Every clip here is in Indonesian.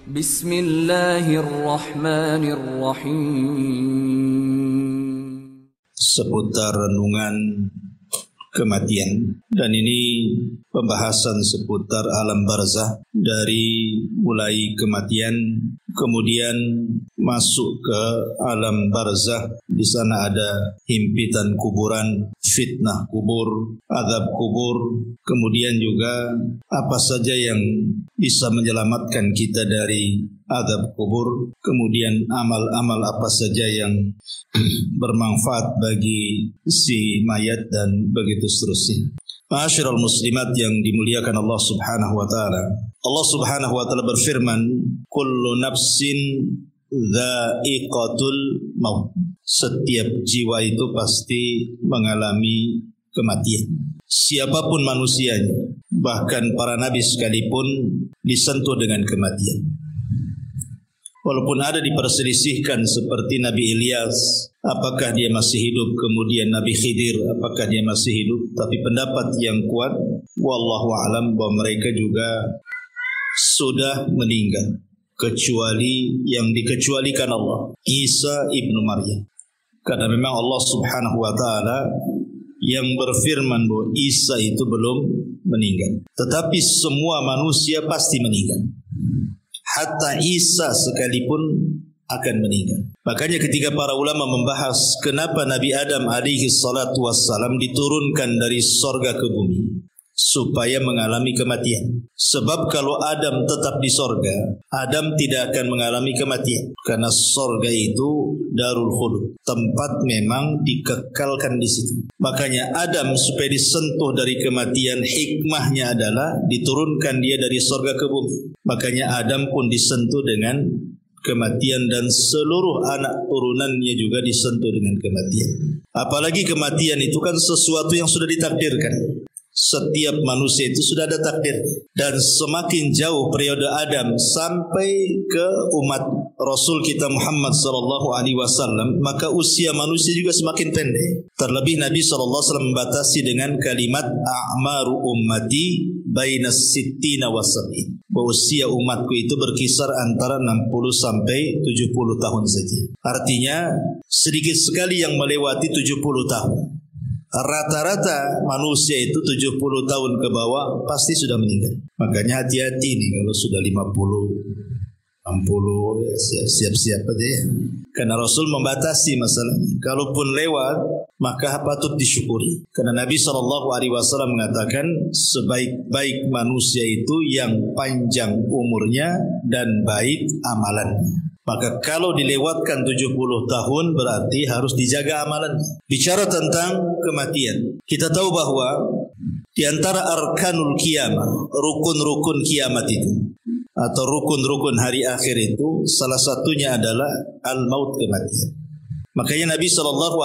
Bismillahirrahmanirrahim. Seputar renungan kematian, dan ini pembahasan seputar alam barzah, dari mulai kematian kemudian masuk ke alam barzah. Di sana ada himpitan kuburan, fitnah kubur, azab kubur, kemudian juga apa saja yang bisa menyelamatkan kita dari azab kubur, kemudian amal-amal apa saja yang bermanfaat bagi si mayat, dan begitu seterusnya. Ma'asyiral muslimat yang dimuliakan Allah Subhanahu wa taala. Allah Subhanahu wa taala berfirman, "Kullu nafsin dha'iqatul maut." Setiap jiwa itu pasti mengalami kematian. Siapapun manusianya, bahkan para nabi sekalipun disentuh dengan kematian. Walaupun ada diperselisihkan seperti Nabi Ilyas, apakah dia masih hidup, kemudian Nabi Khidir, apakah dia masih hidup, tapi pendapat yang kuat, wallahu a'lam, bahwa mereka juga sudah meninggal, kecuali yang dikecualikan Allah, Isa ibnu Maryam. Karena memang Allah Subhanahu wa taala yang berfirman bahwa Isa itu belum meninggal, tetapi semua manusia pasti meninggal. Hatta Isa sekalipun akan meninggal. Makanya ketika para ulama membahas kenapa Nabi Adam alaihi salatu wassalam diturunkan dari sorga ke bumi, supaya mengalami kematian. Sebab kalau Adam tetap di sorga, Adam tidak akan mengalami kematian. Karena sorga itu darul khulud, tempat memang dikekalkan di situ. Makanya Adam supaya disentuh dari kematian, hikmahnya adalah diturunkan dia dari sorga ke bumi. Makanya Adam pun disentuh dengan kematian, dan seluruh anak turunannya juga disentuh dengan kematian. Apalagi kematian itu kan sesuatu yang sudah ditakdirkan. Setiap manusia itu sudah ada takdir, dan semakin jauh periode Adam sampai ke umat Rasul kita Muhammad sallallahu alaihi wasallam, maka usia manusia juga semakin pendek. Terlebih Nabi sallallahu alaihi wasallam membatasi dengan kalimat a'maru ummati bainas sittina wa sab'in, bahwa usia umatku itu berkisar antara 60 sampai 70 tahun saja. Artinya sedikit sekali yang melewati 70 tahun. Rata-rata manusia itu 70 tahun ke bawah pasti sudah meninggal. Makanya hati-hati nih kalau sudah 50, 60, ya siap-siap aja ya. Karena Rasul membatasi masalahnya. Kalaupun lewat, maka patut disyukuri. Karena Nabi SAW mengatakan sebaik-baik manusia itu yang panjang umurnya dan baik amalannya. Maka kalau dilewatkan 70 tahun berarti harus dijaga amalan. Bicara tentang kematian, kita tahu bahwa di antara arkanul kiamah, rukun-rukun kiamat itu, atau rukun-rukun hari akhir itu, salah satunya adalah al-maut, kematian. Makanya Nabi SAW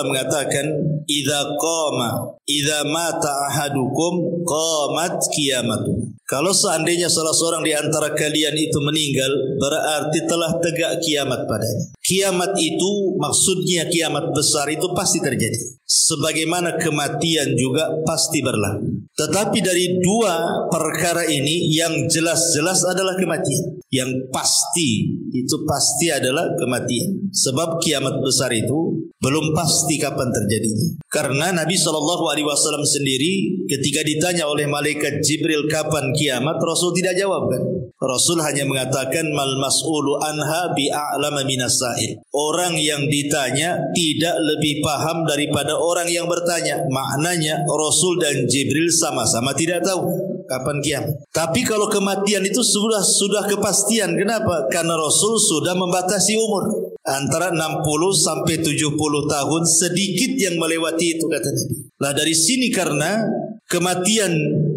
mengatakan, idza mata ahadukum qamat qiyamatu. Kalau seandainya salah seorang di antara kalian itu meninggal, berarti telah tegak kiamat padanya. Kiamat itu maksudnya kiamat besar itu pasti terjadi. Sebagaimana kematian juga pasti berlaku. Tetapi dari dua perkara ini yang jelas-jelas adalah kematian. Yang pasti itu pasti adalah kematian. Sebab kiamat besar itu belum pasti kapan terjadinya. Karena Nabi SAW sendiri ketika ditanya oleh malaikat Jibril kapan kiamat, Rasul tidak jawab kan. Rasul hanya mengatakan mal mas'ulu anha bi'a'lama minas sa'il. Orang yang ditanya tidak lebih paham daripada orang yang bertanya. Maknanya Rasul dan Jibril sama-sama tidak tahu kapan kiamat. Tapi kalau kematian itu sudah kepastian. Kenapa? Karena Rasul sudah membatasi umur. Antara 60 sampai 70 tahun, sedikit yang melewati itu kata Nabi. Lah dari sini karena kematian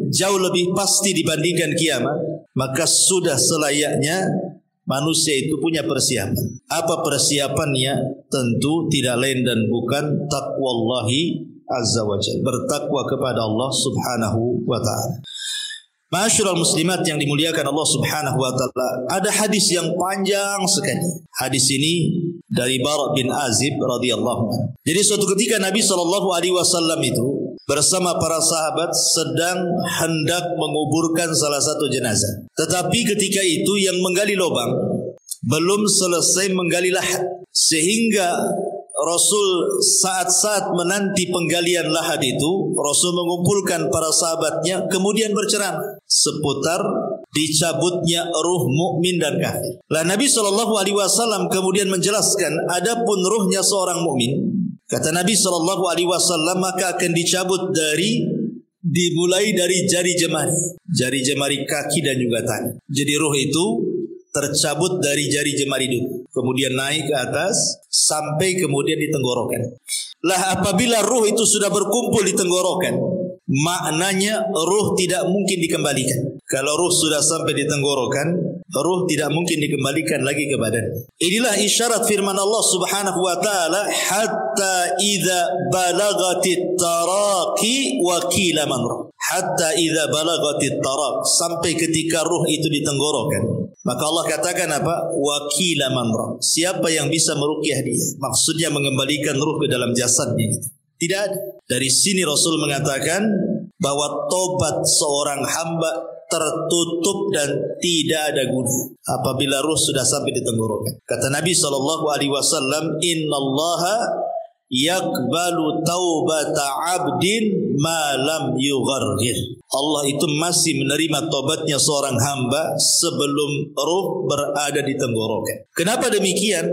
jauh lebih pasti dibandingkan kiamat, maka sudah selayaknya manusia itu punya persiapan. Apa persiapannya? Tentu tidak lain dan bukan taqwallahi azza wa jalla, bertakwa kepada Allah Subhanahu wa taala. Ma'asyiral muslimat yang dimuliakan Allah Subhanahu wa taala, ada hadis yang panjang sekali. Hadis ini dari Bara bin Azib radhiyallahu anhu. Jadi suatu ketika Nabi sallallahu alaihi wasallam itu bersama para sahabat sedang hendak menguburkan salah satu jenazah. Tetapi ketika itu yang menggali lubang belum selesai menggali lahat, sehingga Rasul saat-saat menanti penggalian lahat itu, Rasul mengumpulkan para sahabatnya kemudian berceramah seputar dicabutnya ruh mukmin dan kafir. Lah Nabi SAW kemudian menjelaskan, adapun ruhnya seorang mukmin, kata Nabi SAW, maka akan dicabut dimulai dari jari jemari kaki dan juga tangan. Jadi ruh itu tercabut dari jari jemari dulu, kemudian naik ke atas sampai kemudian di tenggorokan. Lah apabila ruh itu sudah berkumpul di tenggorokan, maknanya ruh tidak mungkin dikembalikan. Kalau ruh sudah sampai di tenggorokan, ruh tidak mungkin dikembalikan lagi ke badan. Inilah isyarat firman Allah Subhanahu wa taala, hatta idza balagatit taraqi wa qila man ruh. Hatta idza balagatit taraq, sampai ketika ruh itu di tenggorokan, maka Allah katakan apa? Wa qila man ruh. Siapa yang bisa meruqyah dia? Maksudnya mengembalikan ruh ke dalam jasadnya. Tidak ada. Dari sini Rasul mengatakan bahwa tobat seorang hamba tertutup dan tidak ada guna apabila ruh sudah sampai di tenggorokan. Kata Nabi SAW, innallaha yakbalu taubata abdin ma lam yugharghir. Allah itu masih menerima tobatnya seorang hamba sebelum ruh berada di tenggorokan. Kenapa demikian?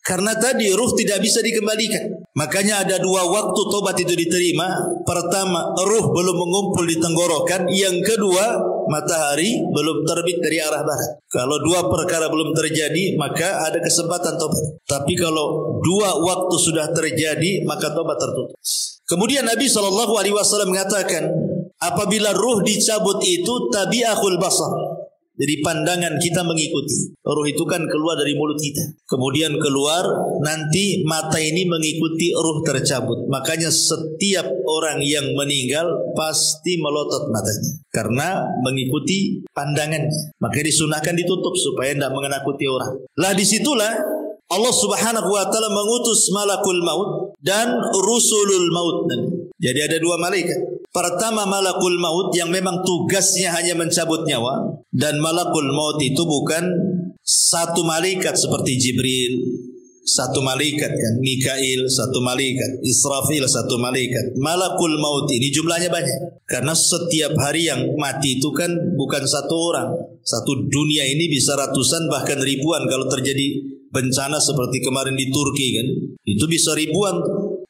Karena tadi ruh tidak bisa dikembalikan. Makanya ada dua waktu tobat itu diterima. Pertama, ruh belum mengumpul di tenggorokan. Yang kedua, matahari belum terbit dari arah barat. Kalau dua perkara belum terjadi, maka ada kesempatan tobat. Tapi kalau dua waktu sudah terjadi, maka tobat tertutup. Kemudian Nabi SAW mengatakan, apabila ruh dicabut itu tabi'ahul basar. Jadi pandangan kita mengikuti. Ruh itu kan keluar dari mulut kita, kemudian keluar, nanti mata ini mengikuti ruh tercabut. Makanya setiap orang yang meninggal pasti melotot matanya karena mengikuti pandangannya. Makanya disunahkan ditutup supaya tidak mengenakuti orang. Lah disitulah Allah Subhanahu wa taala mengutus malakul maut dan rusulul maut. Jadi ada dua malaikat. Pertama malakul maut yang memang tugasnya hanya mencabut nyawa, dan malakul maut itu bukan satu malaikat seperti Jibril, satu malaikat kan, Mikail satu malaikat, Israfil satu malaikat. Malakul maut ini jumlahnya banyak, karena setiap hari yang mati itu kan bukan satu orang. Satu dunia ini bisa ratusan bahkan ribuan. Kalau terjadi bencana seperti kemarin di Turki kan, itu bisa ribuan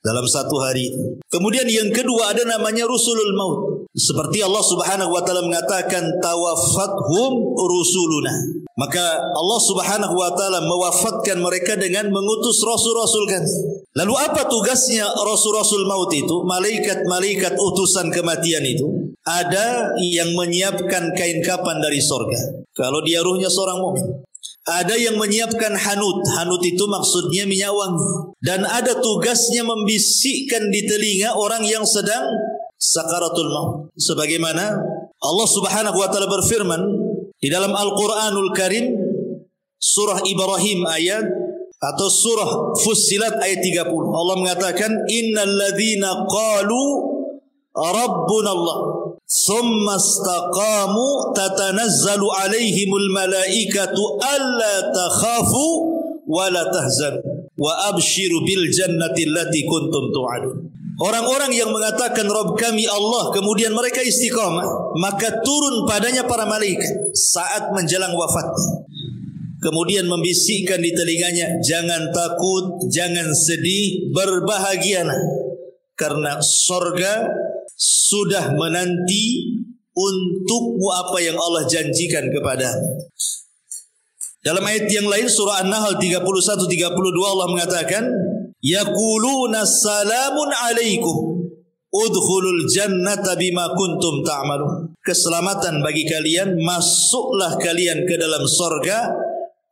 dalam satu hari. Kemudian yang kedua ada namanya rusulul maut. Seperti Allah Subhanahu wa taala mengatakan tawaffathum rusuluna. Maka Allah Subhanahu wa taala mewafatkan mereka dengan mengutus rasul-rasul kami. Lalu apa tugasnya rasul-rasul maut itu? Malaikat-malaikat utusan kematian itu. Ada yang menyiapkan kain kapan dari sorga, kalau dia ruhnya seorang mukmin. Ada yang menyiapkan hanut. Hanut itu maksudnya minyak wangi. Dan ada tugasnya membisikkan di telinga orang yang sedang sakaratul maut. Sebagaimana Allah Subhanahu wa taala berfirman di dalam Al-Qur'anul Karim, surah Ibrahim ayat atau surah Fussilat ayat 30. Allah mengatakan innal ladzina qalu rabbuna Allah thumma istaqamu tatanazzalu alaihimul malaikatu alla takhafu wa la tahzanu wa abshiru bil jannati allati kuntum tu'adun. Orang-orang yang mengatakan Rabb kami Allah, kemudian mereka istiqamah, maka turun padanya para malaikat saat menjelang wafatnya, kemudian membisikkan di telinganya, jangan takut, jangan sedih, berbahagialah, karena sorga sudah menanti untukmu apa yang Allah janjikan kepadamu. Dalam ayat yang lain surah An-Nahl 31-32 Allah mengatakan yaquluna salamun alaikum udkhulul jannata bima kuntum ta'malun. Keselamatan bagi kalian, masuklah kalian ke dalam sorga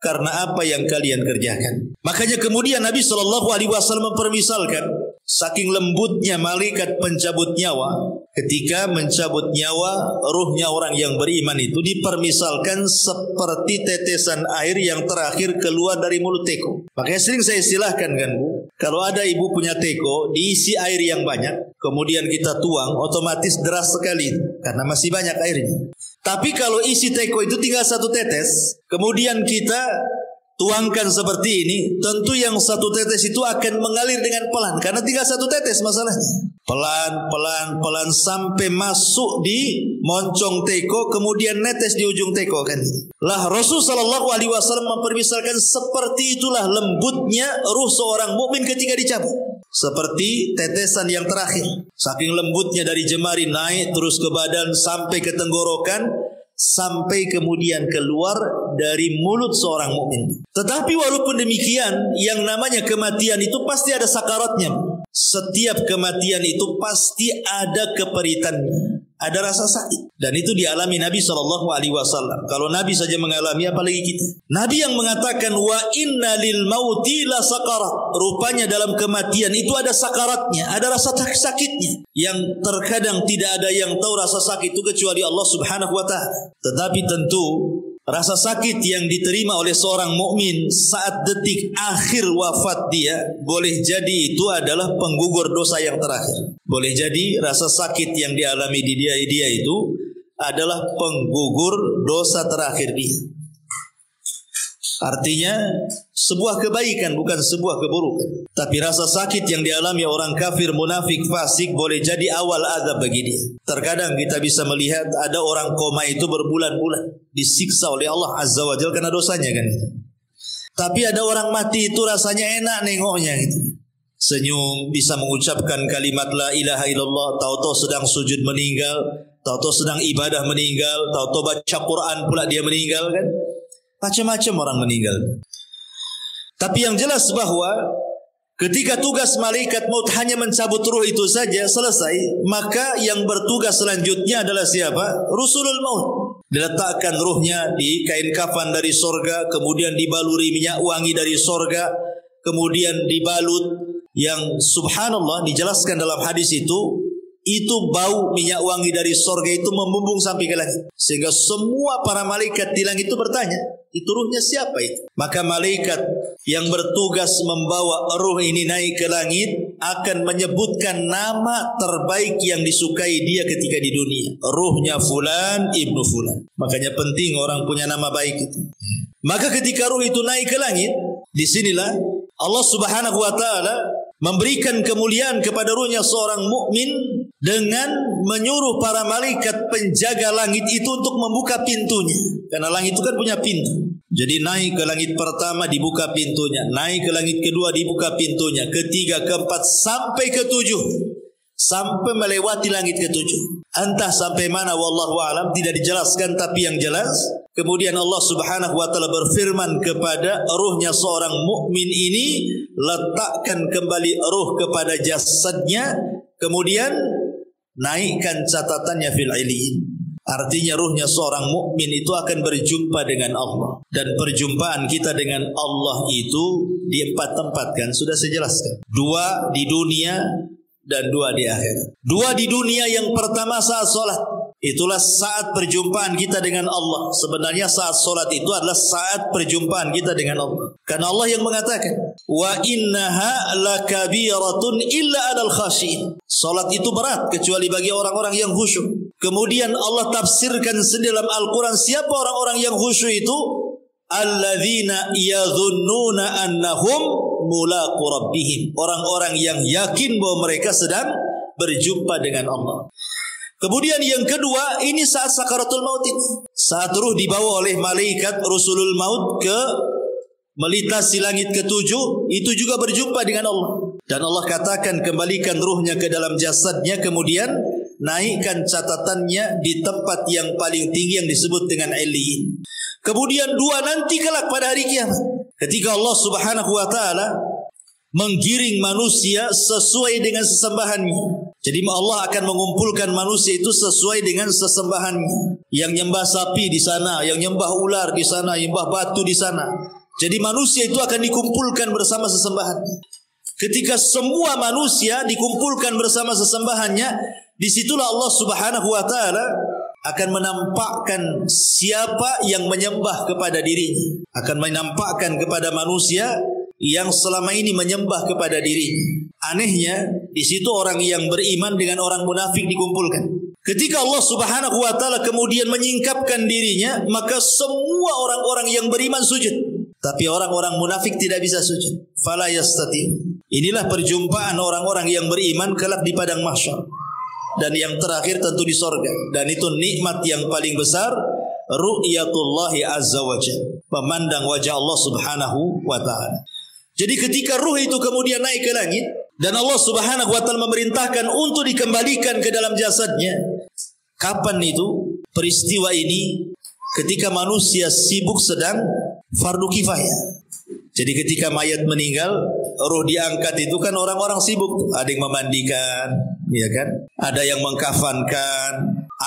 karena apa yang kalian kerjakan. Makanya kemudian Nabi SAW mempermisalkan saking lembutnya malaikat pencabut nyawa, ketika mencabut nyawa ruhnya orang yang beriman itu dipermisalkan seperti tetesan air yang terakhir keluar dari mulut teko. Makanya sering saya istilahkan kan Bu, Kalau ada ibu punya teko, diisi air yang banyak, kemudian kita tuang, otomatis deras sekali karena masih banyak airnya. Tapi kalau isi teko itu tinggal 1 tetes, kemudian kita tuangkan seperti ini, tentu yang 1 tetes itu akan mengalir dengan pelan karena tinggal 1 tetes masalahnya. Pelan sampai masuk di moncong teko, kemudian netes di ujung teko kan. Lah Rasul sallallahu alaihi wasallam mempermisalkan seperti itulah lembutnya ruh seorang mukmin ketika dicabut. Seperti tetesan yang terakhir. Saking lembutnya dari jemari naik terus ke badan sampai ke tenggorokan, sampai kemudian keluar dari mulut seorang mukmin. Tetapi walaupun demikian, yang namanya kematian itu pasti ada sakaratnya. Setiap kematian itu pasti ada keperitannya, ada rasa sakit, dan itu dialami Nabi SAW. Kalau Nabi saja mengalami, apalagi kita. Nabi yang mengatakan wa inna lil mauti la sakarat. Rupanya dalam kematian itu ada sakaratnya, ada rasa sakitnya, yang terkadang tidak ada yang tahu rasa sakit itu kecuali Allah Subhanahu wa taala. Tetapi tentu rasa sakit yang diterima oleh seorang mukmin saat detik akhir wafat dia, boleh jadi itu adalah penggugur dosa yang terakhir. Boleh jadi rasa sakit yang dialami di dia itu adalah penggugur dosa terakhir dia. Artinya sebuah kebaikan, bukan sebuah keburukan. Tapi rasa sakit yang dialami orang kafir, munafik, fasik boleh jadi awal azab bagi dia. Terkadang kita bisa melihat ada orang koma itu berbulan-bulan disiksa oleh Allah Azza wa Jalla karena dosanya kan. Tapi ada orang mati itu rasanya enak nengoknya gitu. Senyum, bisa mengucapkan kalimat la ilaha illallah, tahu-tahu sedang sujud meninggal, tahu-tahu sedang ibadah meninggal, tahu-tahu baca Quran pula dia meninggal kan. Macam-macam orang meninggal. Tapi yang jelas bahwa ketika tugas malaikat maut hanya mencabut ruh itu saja selesai, maka yang bertugas selanjutnya adalah siapa? Rusulul maut. Diletakkan ruhnya di kain kafan dari sorga, kemudian dibaluri minyak wangi dari sorga, kemudian dibalut, yang subhanallah dijelaskan dalam hadis itu bau minyak wangi dari sorga itu membumbung sampai ke langit. Sehingga semua para malaikat di langit itu bertanya, itu ruhnya siapa itu? Maka malaikat yang bertugas membawa ruh ini naik ke langit akan menyebutkan nama terbaik yang disukai dia ketika di dunia. Ruhnya fulan ibnu fulan. Makanya penting orang punya nama baik itu. Maka ketika ruh itu naik ke langit, disinilah Allah Subhanahu wa taala memberikan kemuliaan kepada ruhnya seorang mukmin dengan menyuruh para malaikat penjaga langit itu untuk membuka pintunya. Karena langit itu kan punya pintu. Jadi naik ke langit pertama dibuka pintunya, naik ke langit kedua dibuka pintunya, ketiga, keempat, sampai ketujuh. Sampai melewati langit ketujuh. Entah sampai mana wallahu alam, tidak dijelaskan, tapi yang jelas kemudian Allah Subhanahu wa taala berfirman kepada ruhnya seorang mukmin ini, letakkan kembali ruh kepada jasadnya, kemudian naikkan catatannya fil ilin. Artinya ruhnya seorang mukmin itu akan berjumpa dengan Allah, dan perjumpaan kita dengan Allah itu di 4 tempat kan sudah saya jelaskan. 2 di dunia dan 2 di akhirat. 2 di dunia, yang pertama saat sholat. Itulah saat perjumpaan kita dengan Allah. Sebenarnya saat sholat itu adalah saat perjumpaan kita dengan Allah. Karena Allah yang mengatakan, wa innaha lakabiratun illa 'alal khashiin. Sholat itu berat kecuali bagi orang-orang yang khusyuk. Kemudian Allah tafsirkan sendiri dalam Al-Quran, siapa orang-orang yang khusyuk itu? Alladzina yadhunnuna annahum mulaqu rabbihim. Orang-orang yang yakin bahwa mereka sedang berjumpa dengan Allah. Kemudian yang kedua, ini saat sakaratul maut ini. Saat ruh dibawa oleh malaikat rusulul maut ke melintasi langit ketujuh, itu juga berjumpa dengan Allah. Dan Allah katakan kembalikan ruhnya ke dalam jasadnya, kemudian naikkan catatannya di tempat yang paling tinggi yang disebut dengan Illiyin. Kemudian 2 nanti kelak pada hari kiamat, ketika Allah Subhanahu wa taala menggiring manusia sesuai dengan sesembahannya. Jadi Allah akan mengumpulkan manusia itu sesuai dengan sesembahannya. Yang nyembah sapi di sana, yang nyembah ular di sana, yang nyembah batu di sana. Jadi manusia itu akan dikumpulkan bersama sesembahannya. Ketika semua manusia dikumpulkan bersama sesembahannya, disitulah Allah Subhanahu wa taala akan menampakkan siapa yang menyembah kepada dirinya. Akan menampakkan kepada manusia yang selama ini menyembah kepada dirinya. Anehnya, di situ orang yang beriman dengan orang munafik dikumpulkan. Ketika Allah Subhanahu wa taala kemudian menyingkapkan dirinya, maka semua orang-orang yang beriman sujud. Tapi orang-orang munafik tidak bisa sujud. Fala yastati'. Inilah perjumpaan orang-orang yang beriman kelak di padang mahsyar. Dan yang terakhir tentu di sorga. Dan itu nikmat yang paling besar, ru'yatullahi azza wa jalla, memandang wajah Allah Subhanahu wa taala. Jadi ketika ruh itu kemudian naik ke langit dan Allah Subhanahu wa taala memerintahkan untuk dikembalikan ke dalam jasadnya. Kapan itu peristiwa ini? Ketika manusia sibuk sedang fardu kifayah. Jadi ketika mayat meninggal, ruh diangkat itu kan orang-orang sibuk. Ada yang memandikan, ya kan? Ada yang mengkafankan,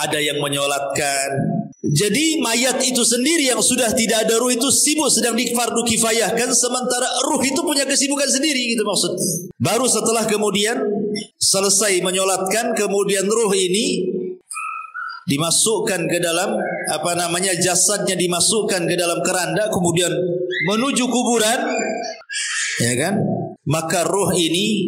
ada yang menyolatkan. Jadi mayat itu sendiri yang sudah tidak ada ruh itu sibuk sedang difardu kifayahkan, sementara ruh itu punya kesibukan sendiri, gitu maksudnya. Baru setelah kemudian selesai menyolatkan, kemudian ruh ini dimasukkan ke dalam jasadnya dimasukkan ke dalam keranda, kemudian menuju kuburan, ya kan? Maka ruh ini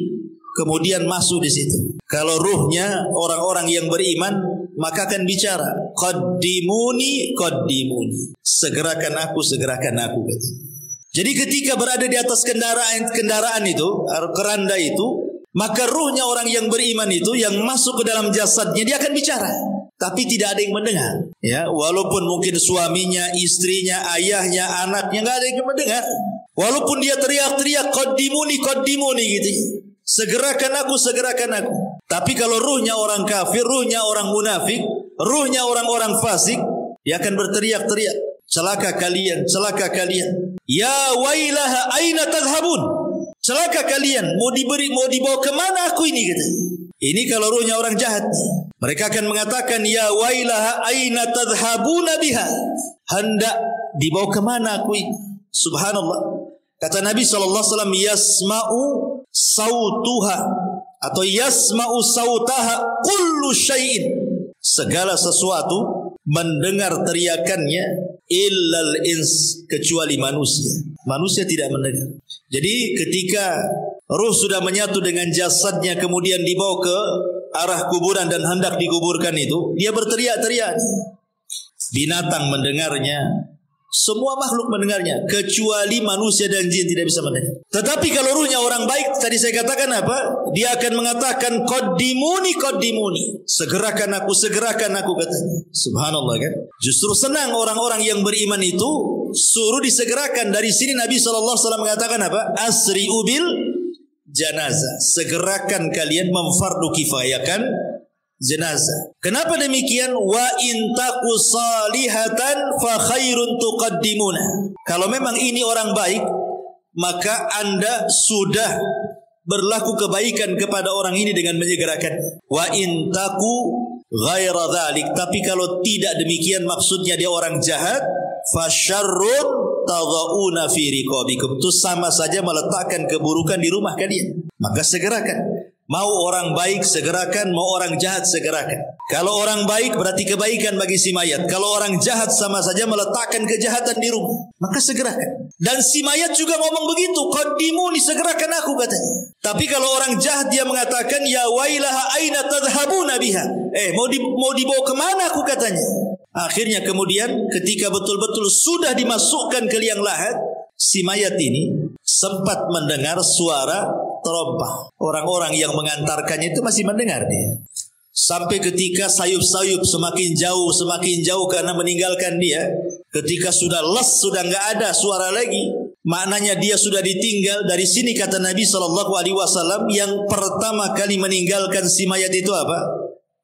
kemudian masuk di situ. Kalau ruhnya orang-orang yang beriman, maka akan bicara, qaddimuni qaddimuni, segerakan aku kata. Jadi ketika berada di atas kendaraan itu, keranda itu, maka ruhnya orang yang beriman itu yang masuk ke dalam jasadnya, dia akan bicara. Tapi tidak ada yang mendengar, ya, walaupun mungkin suaminya, istrinya, ayahnya, anaknya, nggak ada yang mendengar. Walaupun dia teriak-teriak qaddimuni qaddimuni gitu, segerakan aku. Tapi kalau ruhnya orang kafir, ruhnya orang munafik, ruhnya orang-orang fasik, dia akan berteriak-teriak, celaka kalian, ya wailaha aina tadhhabun, celaka kalian, mau dibawa kemana aku ini gitu. Ini kalau ruhnya orang jahat. Mereka akan mengatakan, ya wailaha aina tadhhabuna biha, hendak dibawa kemana aku ini. Subhanallah. Kata Nabi SAW, yasma'u sautuha, atau yasma'u sautaha kullu syai'in, segala sesuatu mendengar teriakannya, illal ins, kecuali manusia. Manusia tidak mendengar. Jadi ketika ruh sudah menyatu dengan jasadnya, kemudian dibawa ke arah kuburan dan hendak dikuburkan itu, dia berteriak-teriak. Binatang mendengarnya, semua makhluk mendengarnya, kecuali manusia dan jin tidak bisa mendengar. Tetapi kalau ruhnya orang baik, tadi saya katakan apa? Dia akan mengatakan qaddimuni qaddimuni, segerakan aku katanya. Subhanallah kan? Justru senang orang-orang yang beriman itu suruh disegerakan. Dari sini Nabi SAW mengatakan apa? Asri'u bil janazah, segerakan kalian memfardu kifayahkan jenazah. Kenapa demikian? Wa in taku salihatan fa khairun tuqaddimuna. Kalau memang ini orang baik, maka Anda sudah berlaku kebaikan kepada orang ini dengan menyegerakan. Wa in taku ghaira dzalik, tapi kalau tidak demikian, maksudnya dia orang jahat, fa syarrun tadhauna fi riqabikum, itu sama saja meletakkan keburukan di rumah kalian. Maka segerakan. Mau orang baik segerakan, mau orang jahat segerakan. Kalau orang baik berarti kebaikan bagi si mayat. Kalau orang jahat sama saja meletakkan kejahatan di rumah. Maka segerakan. Dan si mayat juga ngomong begitu, qaddimuni, segerakan aku katanya. Tapi kalau orang jahat dia mengatakan, ya wailaha aina tadhhabuna biha, mau dibawa kemana aku katanya. Akhirnya kemudian ketika betul-betul sudah dimasukkan ke liang lahat, si mayat ini sempat mendengar suara terompah. Orang-orang yang mengantarkannya itu masih mendengar dia. Sampai ketika sayup-sayup semakin jauh karena meninggalkan dia. Ketika sudah les, sudah nggak ada suara lagi, maknanya dia sudah ditinggal. Dari sini kata Nabi SAW, yang pertama kali meninggalkan si mayat itu apa?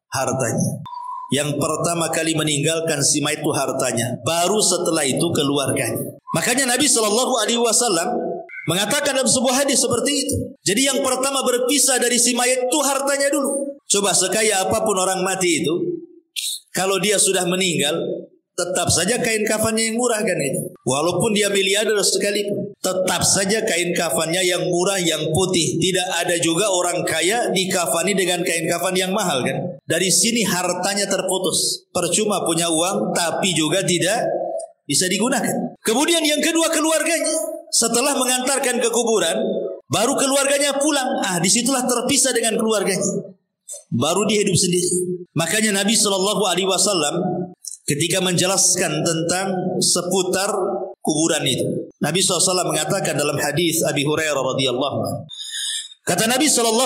Hartanya. Yang pertama kali meninggalkan si mayat itu hartanya. Baru setelah itu keluarganya. Makanya Nabi SAW mengatakan dalam sebuah hadis seperti itu. Jadi yang pertama berpisah dari si mayat itu hartanya dulu. Coba sekaya apapun orang mati itu, kalau dia sudah meninggal, tetap saja kain kafannya yang murah kan itu. Walaupun dia miliarder sekalipun, tetap saja kain kafannya yang murah, yang putih. Tidak ada juga orang kaya dikafani dengan kain kafan yang mahal kan. Dari sini hartanya terputus. Percuma punya uang tapi juga tidak bisa digunakan. Kemudian yang kedua keluarganya. setelah mengantarkan ke kuburan, baru keluarganya pulang. Disitulah terpisah dengan keluarganya. Baru dia hidup sendiri. Makanya Nabi SAW ketika menjelaskan tentang seputar kuburan itu, Nabi SAW mengatakan dalam hadis Abi Hurairah radhiyallahu anhu, kata Nabi SAW,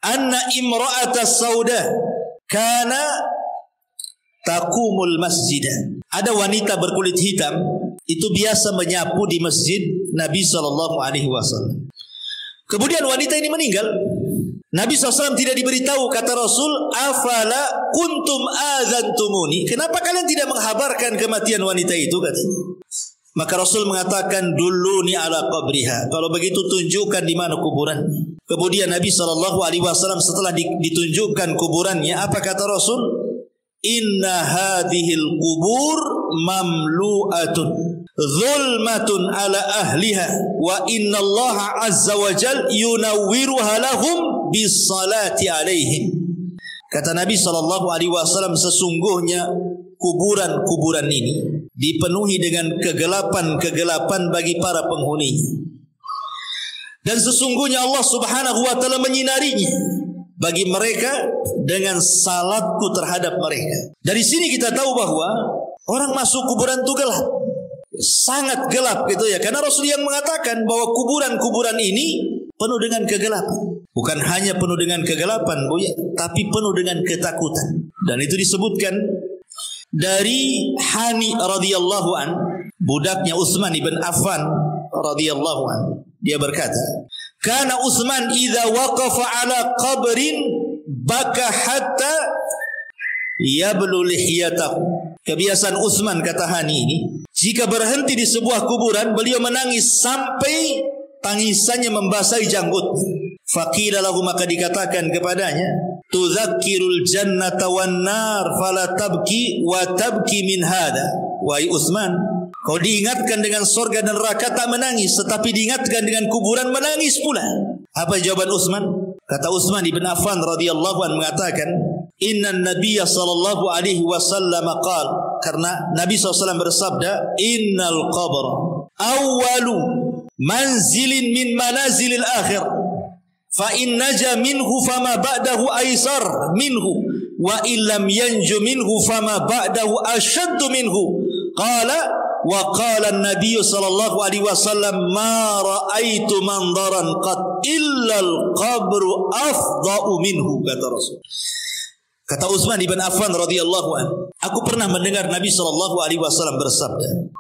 anna imra'ata sauda kana taqumul masjidah. Ada wanita berkulit hitam itu biasa menyapu di masjid Nabi SAW. Kemudian wanita ini meninggal. Nabi SAW tidak diberitahu, kata Rasul, afala kuntum adzantumuni, kenapa kalian tidak menghabarkan kematian wanita itu, katanya. Maka Rasul mengatakan, dulluni ala qabriha, kalau begitu tunjukkan di mana kuburan. Kemudian Nabi SAW setelah ditunjukkan kuburannya, apa kata Rasul? Inna hadhil kubur mamlu'atun zulmatun ala ahliha wa inna Allah azza wa jal yunawwiruha lahum bisalati alaihim. Kata Nabi SAW, sesungguhnya kuburan-kuburan ini dipenuhi dengan kegelapan-kegelapan bagi para penghuninya, dan sesungguhnya Allah Subhanahu wa taala menyinarinya bagi mereka dengan salatku terhadap mereka. Dari sini kita tahu bahwa orang masuk kuburan itu gelap, sangat gelap gitu ya. Karena Rasul yang mengatakan bahwa kuburan-kuburan ini penuh dengan kegelapan. Bukan hanya penuh dengan kegelapan, Bu ya, tapi penuh dengan ketakutan. Dan itu disebutkan dari Hani radhiyallahu an, budaknya Utsman ibn Affan radhiyallahu an. Dia berkata, kana Utsman idza waqafa ala qabrin baka hatta yablu lihiyatahu. Kebiasaan Utsman, kata Hani ini, jika berhenti di sebuah kuburan, beliau menangis sampai tangisannya membasahi janggut. Faqila lahu, maka dikatakan kepadanya, tudzakirul jannata wan nar fala tabki wa tabki min hada. Wahai Utsman, kau diingatkan dengan surga dan neraka tak menangis, tetapi diingatkan dengan kuburan menangis pula. Apa jawaban Utsman? Kata Utsman ibn Affan radhiyallahu anhu mengatakan, innan nabiyya sallallahu alaihi wasallam qala, karena Nabi SAW bersabda, innal qabra awwalu manzilin min manazilil akhir, fa in naja minhu fama ba'dahu aisar minhu, wa illam yanju minhu fama ba'dahu ashaddu minhu. Qala wa qala an-nabiy sallallahu alaihi wasallam ma ra'aitu mandaran qad illa al-qabru afda'u minhu, kata Rasul. Kata Utsman ibn Affan radhiyallahu anhu, aku pernah mendengar Nabi sallallahu alaihi wasallam bersabda,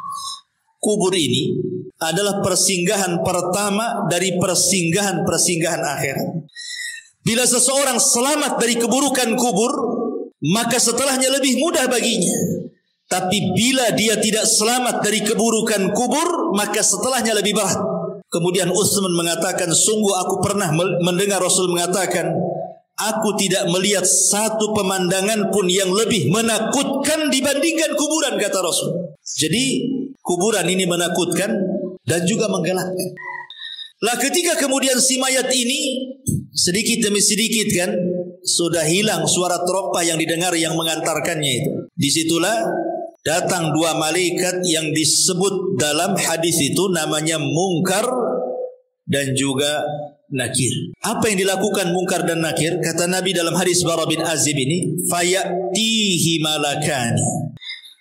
kubur ini adalah persinggahan pertama dari persinggahan-persinggahan akhirat. Bila seseorang selamat dari keburukan kubur, maka setelahnya lebih mudah baginya. Tapi bila dia tidak selamat dari keburukan kubur, maka setelahnya lebih berat. Kemudian Utsman mengatakan, sungguh aku pernah mendengar Rasul mengatakan, aku tidak melihat satu pemandangan pun yang lebih menakutkan dibandingkan kuburan, kata Rasul. Jadi kuburan ini menakutkan dan juga menggelapkan. Lah ketika kemudian si mayat ini sedikit demi sedikit kan sudah hilang suara terompah yang didengar yang mengantarkannya itu. Disitulah datang dua malaikat yang disebut dalam hadis itu namanya Munkar dan juga Nakir. Apa yang dilakukan Munkar dan Nakir? Kata Nabi dalam hadis Bara bin Azib ini, fayatihi malakani.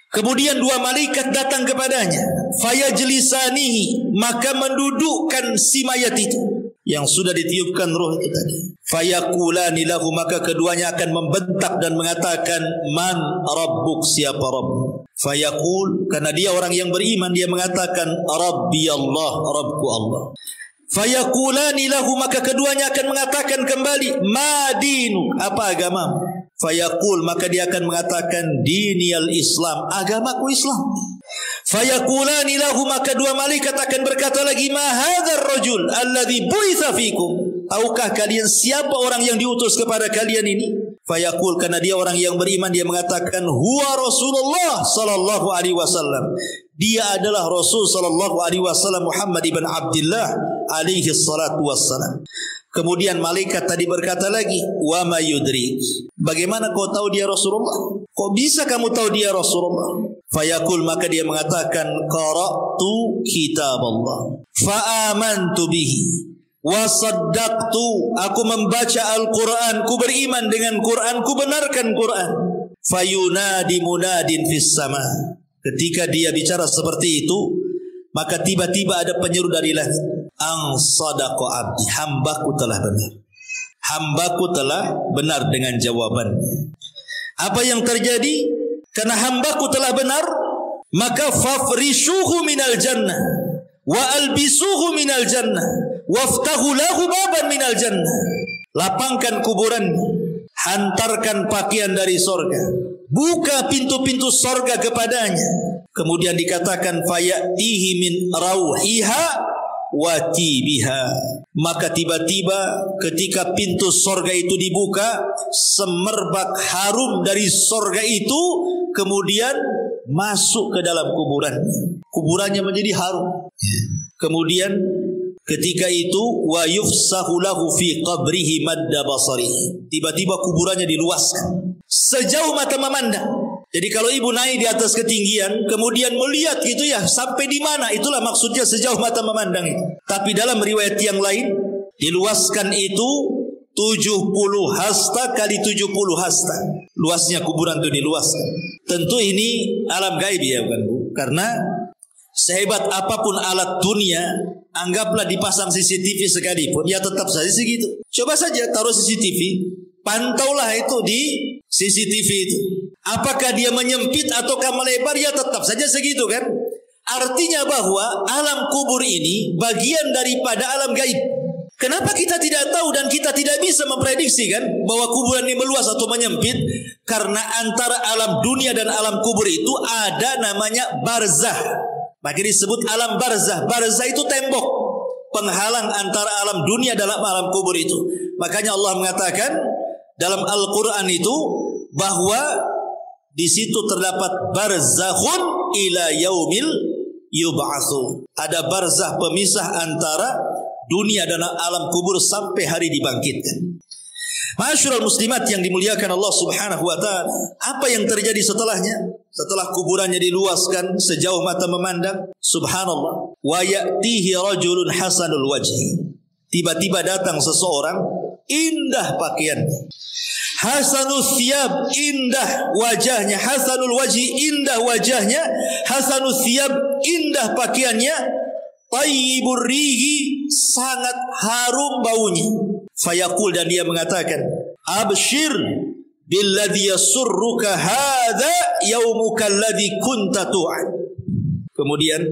Kemudian dua malaikat datang kepadanya, fayajlisanihi, maka mendudukkan si mayat itu yang sudah ditiupkan roh itu tadi. Fayaqulani lahu, maka keduanya akan membentak dan mengatakan, man rabbuk, siapa Rabb? Fayaqul, karena dia orang yang beriman, dia mengatakan, Rabbi Allah, Rabbku Allah. Fayaqulani lahu, maka keduanya akan mengatakan kembali, ma dinuk, apa agamamu? Fayaqul, maka dia akan mengatakan, diniyal Islam, agamaku Islam. Fayaqulani lahu, maka dua malaikat akan berkata lagi, ma hadzal rajul alladhi bu'itsa fikum, tahukah kalian siapa orang yang diutus kepada kalian ini? Fayaqul, karena dia orang yang beriman, dia mengatakan, huwa Rasulullah sallallahu alaihi wasallam, dia adalah Rasul sallallahu alaihi wasallam Muhammad ibn Abdullah alaihi salatu wassalam. Kemudian malaikat tadi berkata lagi, wa ma yudrik, bagaimana kau tahu dia Rasulullah? Kok bisa kamu tahu dia Rasulullah? Fayaqul, maka dia mengatakan, qara'tu kitab Allah fa amantu bihi wa saddaqtu, aku membaca Al-Quran, ku beriman dengan Quran, ku benarkan Quran. Fayunadi munadin fis sama. Ketika dia bicara seperti itu, maka tiba-tiba ada penyeru dari langit, ang sadaqa abdi, hambaku telah benar. Hambaku telah benar dengan jawabannya. Apa yang terjadi? Karena hambaku telah benar, maka fafrishuhu minal jannah wa albisuhu minal jannah waftahu lahu baban minal jannah. Lapangkan kuburannya, hantarkan pakaian dari sorga, buka pintu-pintu sorga kepadanya. Kemudian dikatakan fayatihi min rauhiha wa tibiha. Maka tiba-tiba ketika pintu sorga itu dibuka, semerbak harum dari sorga itu kemudian masuk ke dalam kuburannya. Kuburannya menjadi harum. Kemudian ketika itu wa yufsahu lahu fi qabrihi madda basarihi. Tiba-tiba kuburannya diluaskan sejauh mata memandang. Jadi kalau ibu naik di atas ketinggian, kemudian melihat gitu ya, sampai di mana, itulah maksudnya sejauh mata memandang itu. Tapi dalam riwayat yang lain, diluaskan itu 70 hasta kali 70 hasta. Luasnya kuburan itu diluaskan. Tentu ini alam gaib ya bukan Bu? Karena sehebat apapun alat dunia, anggaplah dipasang CCTV sekalipun, ya tetap saja segitu. Coba saja taruh CCTV, pantaulah itu di CCTV itu. Apakah dia menyempit ataukah melebar, ya tetap saja segitu kan. Artinya bahwa alam kubur ini bagian daripada alam gaib. Kenapa kita tidak tahu dan kita tidak bisa memprediksi kan bahwa kuburan ini meluas atau menyempit? Karena antara alam dunia dan alam kubur itu ada namanya barzah. Maka disebut alam barzah. Barzah itu tembok penghalang antara alam dunia dan alam kubur itu. Makanya Allah mengatakan dalam Al-Quran itu bahwa di situ terdapat barzakhun ila yaumil yub'atsu. Ada barzah pemisah antara dunia dan alam kubur sampai hari dibangkitkan. Ma'asyiral muslimat yang dimuliakan Allah Subhanahu wa taala, apa yang terjadi setelahnya? Setelah kuburannya diluaskan sejauh mata memandang, subhanallah, wa ya'tihi rajulun hasanul wajhi. Tiba-tiba datang seseorang indah pakaiannya. Hasanul thiyab, indah wajahnya. Hasanul wajhi, indah wajahnya. Hasanul thiyab, indah pakaiannya. Tayyibur rihi, sangat harum baunya. Fayaqul, dan dia mengatakan, abshir billadhi yasurruka hadha yaumuka alladhi kunta tu'ad. Kemudian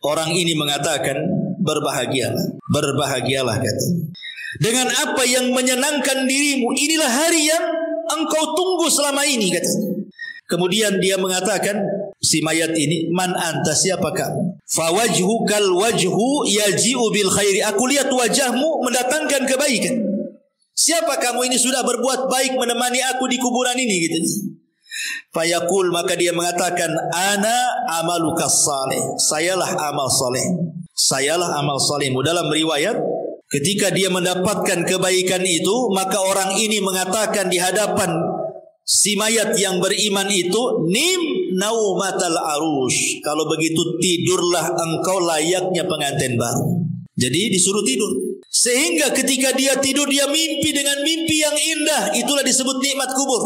orang ini mengatakan, berbahagialah, berbahagialah katanya, dengan apa yang menyenangkan dirimu. Inilah hari yang engkau tunggu selama ini katanya. Kemudian dia mengatakan, si mayat ini, man anta, siapa kamu? Fawajhukal wajhu yaji'u bil khairi. Aku lihat wajahmu mendatangkan kebaikan. Siapa kamu ini, sudah berbuat baik menemani aku di kuburan ini gitu. Fayaqul, maka dia mengatakan, ana amalukas saleh. Sayalah amal saleh. Sayalah amal salehmu. Dalam riwayat, ketika dia mendapatkan kebaikan itu, maka orang ini mengatakan di hadapan si mayat yang beriman itu, nim naumatal arush. Kalau begitu tidurlah engkau layaknya pengantin baru. Jadi disuruh tidur. Sehingga ketika dia tidur, dia mimpi dengan mimpi yang indah. Itulah disebut nikmat kubur.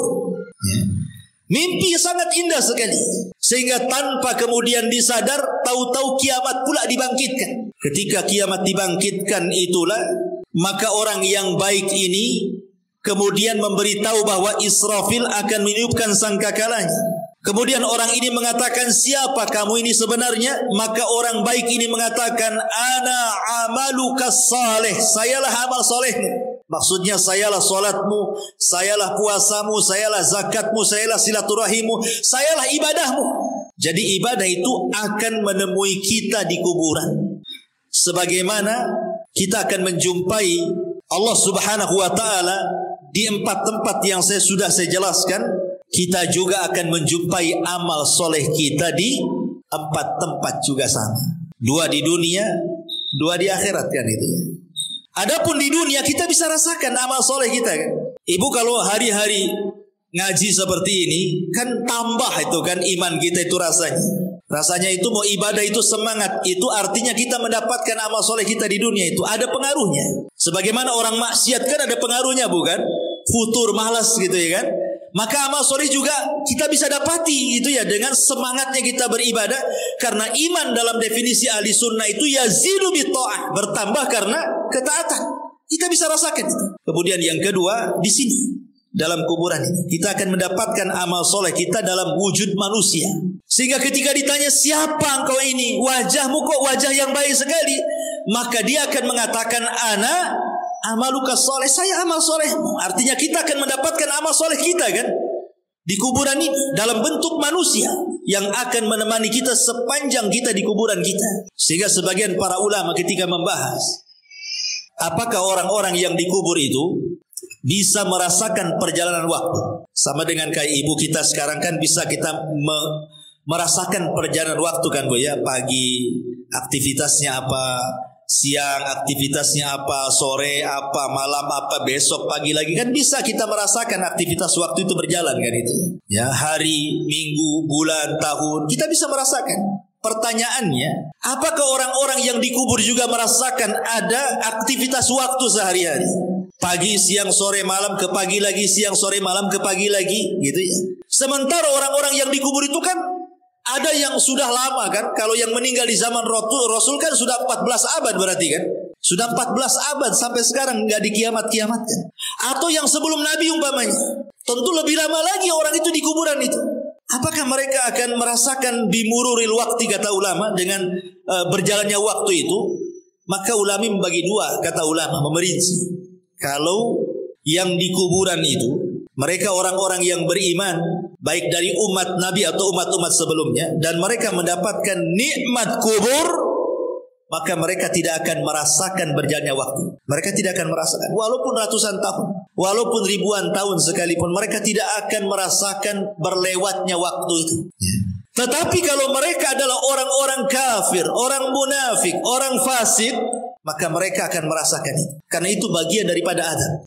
Mimpi sangat indah sekali. Sehingga tanpa kemudian disadar, tahu-tahu kiamat pula dibangkitkan. Ketika kiamat dibangkitkan itulah, maka orang yang baik ini kemudian memberitahu bahwa Israfil akan meniupkan sangkakalanya. Kemudian orang ini mengatakan, siapa kamu ini sebenarnya? Maka orang baik ini mengatakan, ana amalukas saleh. Sayalah amal solehmu. Maksudnya sayalah solatmu, sayalah puasamu, sayalah zakatmu, sayalah silaturahimmu, sayalah ibadahmu. Jadi ibadah itu akan menemui kita di kuburan. Sebagaimana kita akan menjumpai Allah Subhanahu wa taala di 4 tempat yang sudah saya jelaskan, kita juga akan menjumpai amal soleh kita di 4 tempat juga sama. 2 di dunia, 2 di akhirat kan itu ya. Adapun di dunia kita bisa rasakan amal soleh kita kan. Ibu kalau hari-hari ngaji seperti ini, kan tambah itu kan iman kita itu rasanya. Rasanya itu mau ibadah itu semangat. Itu artinya kita mendapatkan amal soleh kita di dunia itu ada pengaruhnya. Sebagaimana orang maksiat kan ada pengaruhnya, bukan? Futur, malas gitu ya kan. Maka amal soleh juga kita bisa dapati gitu ya dengan semangatnya kita beribadah. Karena iman dalam definisi ahli sunnah itu yazidu bitta'ah, bertambah karena ketaatan. Kita bisa rasakan itu. Kemudian yang kedua di sini dalam kuburan ini kita akan mendapatkan amal soleh kita dalam wujud manusia. Sehingga ketika ditanya siapa engkau ini, wajahmu kok wajah yang baik sekali, maka dia akan mengatakan ana amaluka soleh, saya amal solehmu. Artinya kita akan mendapatkan amal soleh kita kan di kuburan ini dalam bentuk manusia yang akan menemani kita sepanjang kita di kuburan kita. Sehingga sebagian para ulama ketika membahas apakah orang-orang yang dikubur itu bisa merasakan perjalanan waktu, sama dengan kayak ibu kita sekarang kan bisa kita merasakan perjalanan waktu kan Bu ya, pagi aktivitasnya apa, siang aktivitasnya apa, sore apa, malam apa, besok pagi lagi kan bisa kita merasakan aktivitas waktu itu berjalan kan itu ya, hari, minggu, bulan, tahun kita bisa merasakan. Pertanyaannya, apakah orang-orang yang dikubur juga merasakan ada aktivitas waktu sehari-hari? Pagi, siang, sore, malam, ke pagi lagi, siang, sore, malam, ke pagi lagi, gitu ya. Sementara orang-orang yang dikubur itu kan ada yang sudah lama kan. Kalau yang meninggal di zaman Rasul kan sudah 14 abad berarti kan. Sudah 14 abad sampai sekarang nggak dikiamat-kiamatkan. Atau yang sebelum Nabi umpamanya. Tentu lebih lama lagi orang itu di kuburan itu. Apakah mereka akan merasakan bimururil waktu kata ulama dengan berjalannya waktu itu? Maka ulama membagi dua, kata ulama memerinci. Kalau yang di kuburan itu mereka orang-orang yang beriman baik dari umat Nabi atau umat-umat sebelumnya dan mereka mendapatkan nikmat kubur, maka mereka tidak akan merasakan berjalannya waktu. Mereka tidak akan merasakan walaupun ratusan tahun, walaupun ribuan tahun sekalipun mereka tidak akan merasakan berlewatnya waktu itu. Tetapi kalau mereka adalah orang-orang kafir, orang munafik, orang fasik, maka mereka akan merasakan itu. Karena itu bagian daripada azab.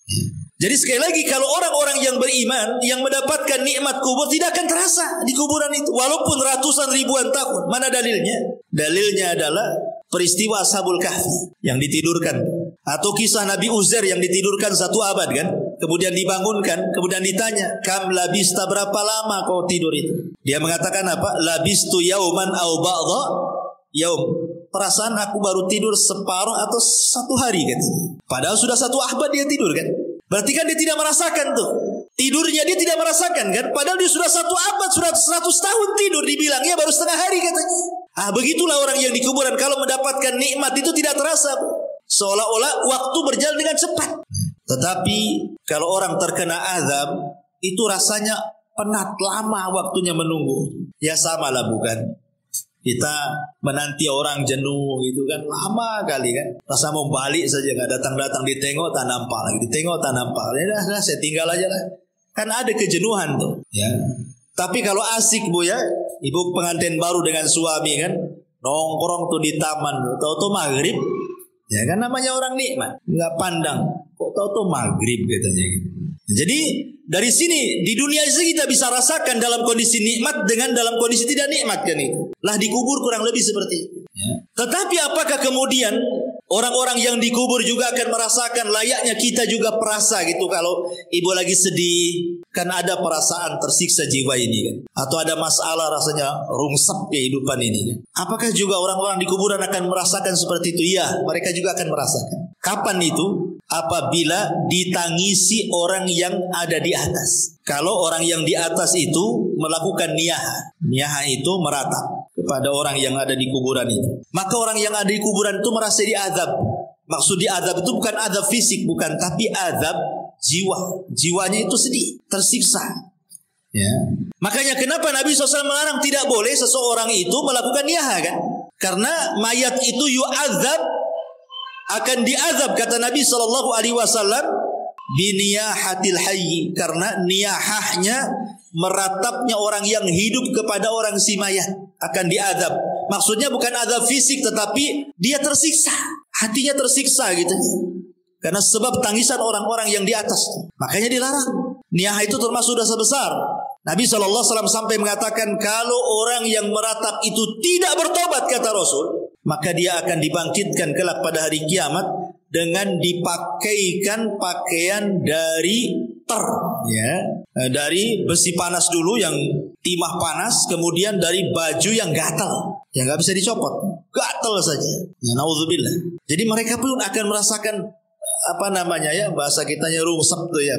Jadi sekali lagi kalau orang-orang yang beriman yang mendapatkan nikmat kubur tidak akan terasa di kuburan itu walaupun ratusan ribuan tahun. Mana dalilnya? Dalilnya adalah peristiwa Ashabul Kahfi yang ditidurkan, atau kisah Nabi Uzair yang ditidurkan 1 abad kan, kemudian dibangunkan, kemudian ditanya, "Kam labista, berapa lama kau tidur itu?" Dia mengatakan apa? "Labistu yauman au ba'dha yaum." Perasaan aku baru tidur separuh atau 1 hari katanya. Padahal sudah 1 abad dia tidur kan. Berarti kan dia tidak merasakan tuh. Tidurnya dia tidak merasakan kan. Padahal dia sudah 1 abad, sudah 100 tahun tidur. Dibilangnya baru setengah hari katanya. Begitulah orang yang di kuburan. Kalau mendapatkan nikmat itu tidak terasa. Seolah-olah waktu berjalan dengan cepat. Tetapi kalau orang terkena azab, itu rasanya penat, lama waktunya menunggu. Ya sama lah bukan. Kita menanti orang jenuh gitu kan, lama kali kan. Rasa mau balik saja, gak datang-datang, ditengok tak nampak lagi, ditengok tak nampak. Ya dah, saya tinggal aja lah. Kan ada kejenuhan tuh ya. Tapi kalau asik Bu ya, ibu pengantin baru dengan suami kan, nongkrong tuh di taman, tahu-tahu maghrib. Ya kan namanya orang nikmat, nggak pandang. Kok tahu-tahu maghrib katanya gitu. Jadi dari sini di dunia ini kita bisa rasakan dalam kondisi nikmat dengan dalam kondisi tidak nikmat kan itu. Lah dikubur kurang lebih seperti itu. Ya. Tetapi apakah kemudian orang-orang yang dikubur juga akan merasakan layaknya kita juga perasa gitu kalau ibu lagi sedih, kan ada perasaan tersiksa jiwa ini kan. Atau ada masalah rasanya rungsep kehidupan ini kan. Apakah juga orang-orang di kuburan akan merasakan seperti itu? Iya, mereka juga akan merasakan. Kapan itu? Apabila ditangisi orang yang ada di atas. Kalau orang yang di atas itu melakukan niyaha. Niyaha itu meratap kepada orang yang ada di kuburan itu. Maka orang yang ada di kuburan itu merasa diazab. Maksud diazab itu bukan azab fisik, bukan, tapi azab jiwa. Jiwanya itu sedih, tersiksa. Ya. Makanya kenapa Nabi SAW melarang tidak boleh seseorang itu melakukan niyaha kan? Karena mayat itu yu'adzab, akan diazab kata Nabi SAW biniyahatil hayyi, karena niyahahnya meratapnya orang yang hidup kepada orang si mayat akan diazab. Maksudnya bukan azab fisik, tetapi dia tersiksa, hatinya tersiksa gitu. Karena sebab tangisan orang-orang yang di atas. Makanya dilarang. Niyahah itu termasuk dosa besar. Nabi SAW sampai mengatakan kalau orang yang meratap itu tidak bertobat, kata Rasul, maka dia akan dibangkitkan kelak pada hari kiamat dengan dipakaikan pakaian dari dari besi panas dulu yang timah panas, kemudian dari baju yang gatal, yang nggak bisa dicopot, gatal saja. Ya naudzubillah. Jadi mereka pun akan merasakan bahasa kitanya rungsek tuh ya,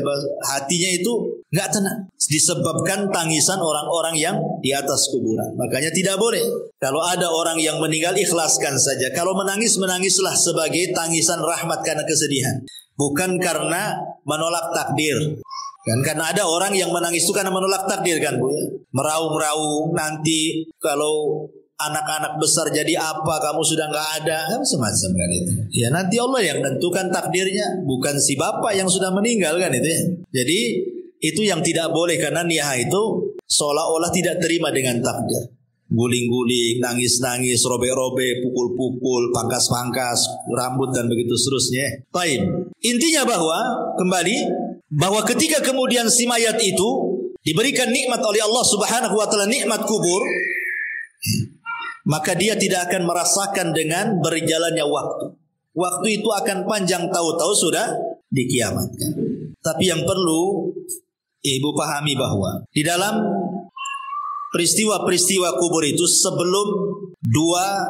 hatinya itu nggak tenang disebabkan tangisan orang-orang yang di atas kuburan. Makanya tidak boleh kalau ada orang yang meninggal, ikhlaskan saja. Kalau menangis, menangislah sebagai tangisan rahmat karena kesedihan, bukan karena menolak takdir. Kan karena ada orang yang menangis itu karena menolak takdir kan Bu ya. Meraung-raung nanti kalau anak-anak besar jadi apa, kamu sudah nggak ada, kan semacam kan itu. Ya nanti Allah yang tentukan takdirnya, bukan si bapak yang sudah meninggal kan itu ya. Jadi itu yang tidak boleh, karena niyahah itu seolah-olah tidak terima dengan takdir. Guling-guling, nangis-nangis, robek-robek, pukul-pukul, pangkas-pangkas rambut dan begitu seterusnya. Baik. Intinya bahwa ketika kemudian si mayat itu diberikan nikmat oleh Allah Subhanahu wa taala, nikmat kubur, maka dia tidak akan merasakan dengan berjalannya waktu. Waktu itu akan panjang, tahu-tahu sudah dikiamatkan. Tapi yang perlu ibu pahami bahwa di dalam peristiwa-peristiwa kubur itu, sebelum dua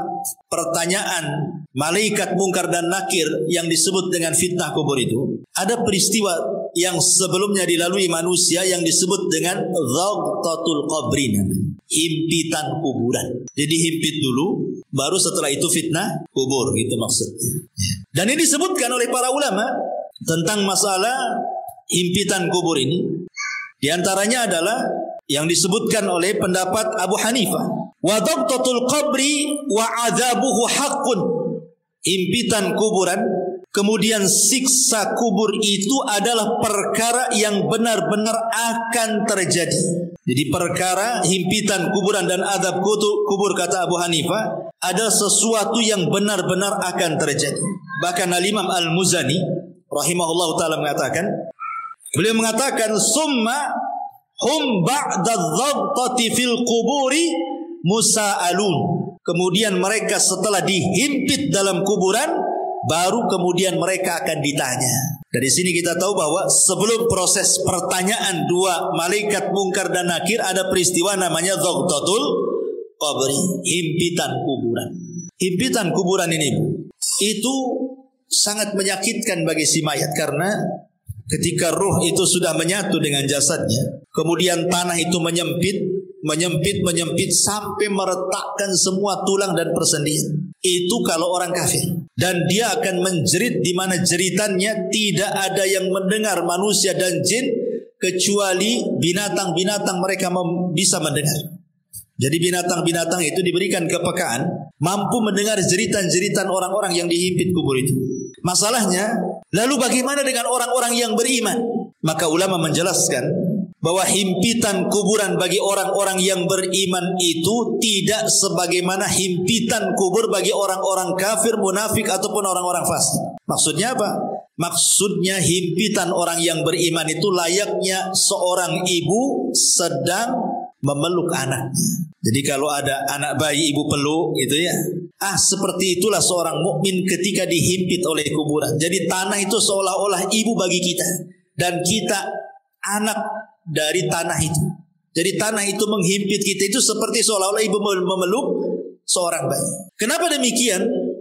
pertanyaan malaikat mungkar dan nakir yang disebut dengan fitnah kubur itu, ada peristiwa yang sebelumnya dilalui manusia yang disebut dengan dhagtatul qabrin, himpitan kuburan. Jadi himpit dulu, baru setelah itu fitnah kubur, gitu maksudnya. Dan ini disebutkan oleh para ulama tentang masalah himpitan kubur ini. Di antaranya adalah yang disebutkan oleh pendapat Abu Hanifah, wa dhagtatul qabri wa adzabuhu haqqun. Himpitan kuburan, kemudian siksa kubur itu adalah perkara yang benar-benar akan terjadi. Jadi perkara himpitan kuburan dan azab kubur, kata Abu Hanifah, adalah sesuatu yang benar-benar akan terjadi. Bahkan Al-Imam Al-Muzani rahimahullah ta'ala beliau mengatakan summa hum ba'da dhagtati fil kuburi musa'alun. Kemudian mereka setelah dihimpit dalam kuburan, baru kemudian mereka akan ditanya. Dari sini kita tahu bahwa sebelum proses pertanyaan dua malaikat mungkar dan nakir, ada peristiwa namanya dhagtatul qabri, himpitan kuburan. Himpitan kuburan ini itu sangat menyakitkan bagi si mayat, karena ketika ruh itu sudah menyatu dengan jasadnya, kemudian tanah itu menyempit sampai meretakkan semua tulang dan persendian. Itu kalau orang kafir. Dan dia akan menjerit di mana jeritannya tidak ada yang mendengar, manusia dan jin, kecuali binatang-binatang mereka bisa mendengar. Jadi binatang-binatang itu diberikan kepekaan, mampu mendengar jeritan-jeritan orang-orang yang dihimpit kubur itu. Masalahnya, lalu bagaimana dengan orang-orang yang beriman? Maka ulama menjelaskan bahwa himpitan kuburan bagi orang-orang yang beriman itu tidak sebagaimana himpitan kubur bagi orang-orang kafir, munafik ataupun orang-orang fasik. Maksudnya apa? Maksudnya himpitan orang yang beriman itu layaknya seorang ibu sedang memeluk anaknya. Jadi kalau ada anak bayi ibu peluk gitu ya. Seperti itulah seorang mukmin ketika dihimpit oleh kuburan. Jadi tanah itu seolah-olah ibu bagi kita, dan kita anak dari tanah itu. Jadi tanah itu menghimpit kita itu seperti seolah-olah ibu memeluk seorang bayi. Kenapa demikian?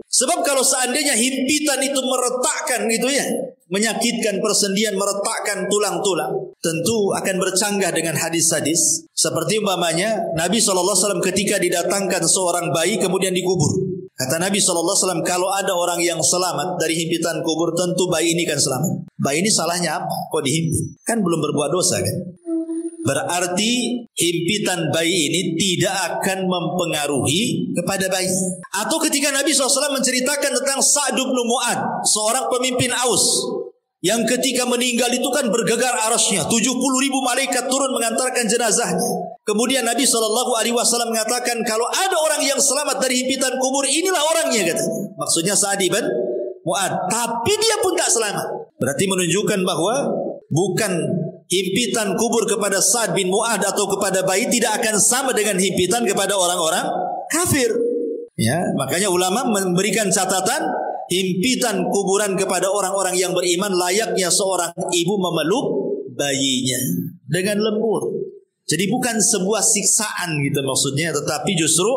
Sebab kalau seandainya himpitan itu meretakkan gitu ya, menyakitkan persendian, meretakkan tulang-tulang, tentu akan bercanggah dengan hadis-hadis. Seperti umpamanya Nabi SAW ketika didatangkan seorang bayi kemudian dikubur. Kata Nabi SAW, kalau ada orang yang selamat dari himpitan kubur, tentu bayi ini kan selamat. Bayi ini salahnya apa? Kok dihimpit? Kan belum berbuat dosa kan? Berarti himpitan bayi ini tidak akan mempengaruhi kepada bayi. Atau ketika Nabi SAW menceritakan tentang Sa'd bin Mu'adz, seorang pemimpin Aus, yang ketika meninggal itu kan bergegar arasnya, 70.000 malaikat turun mengantarkan jenazahnya. Kemudian Nabi SAW mengatakan, kalau ada orang yang selamat dari himpitan kubur, inilah orangnya, katanya. Maksudnya Sa'd bin Mu'adz. Tapi dia pun tak selamat. Berarti menunjukkan bahwa bukan himpitan kubur kepada Sa'ad bin Mu'adh atau kepada bayi tidak akan sama dengan himpitan kepada orang-orang kafir. Ya, makanya ulama memberikan catatan himpitan kuburan kepada orang-orang yang beriman layaknya seorang ibu memeluk bayinya dengan lembut. Jadi bukan sebuah siksaan gitu maksudnya, tetapi justru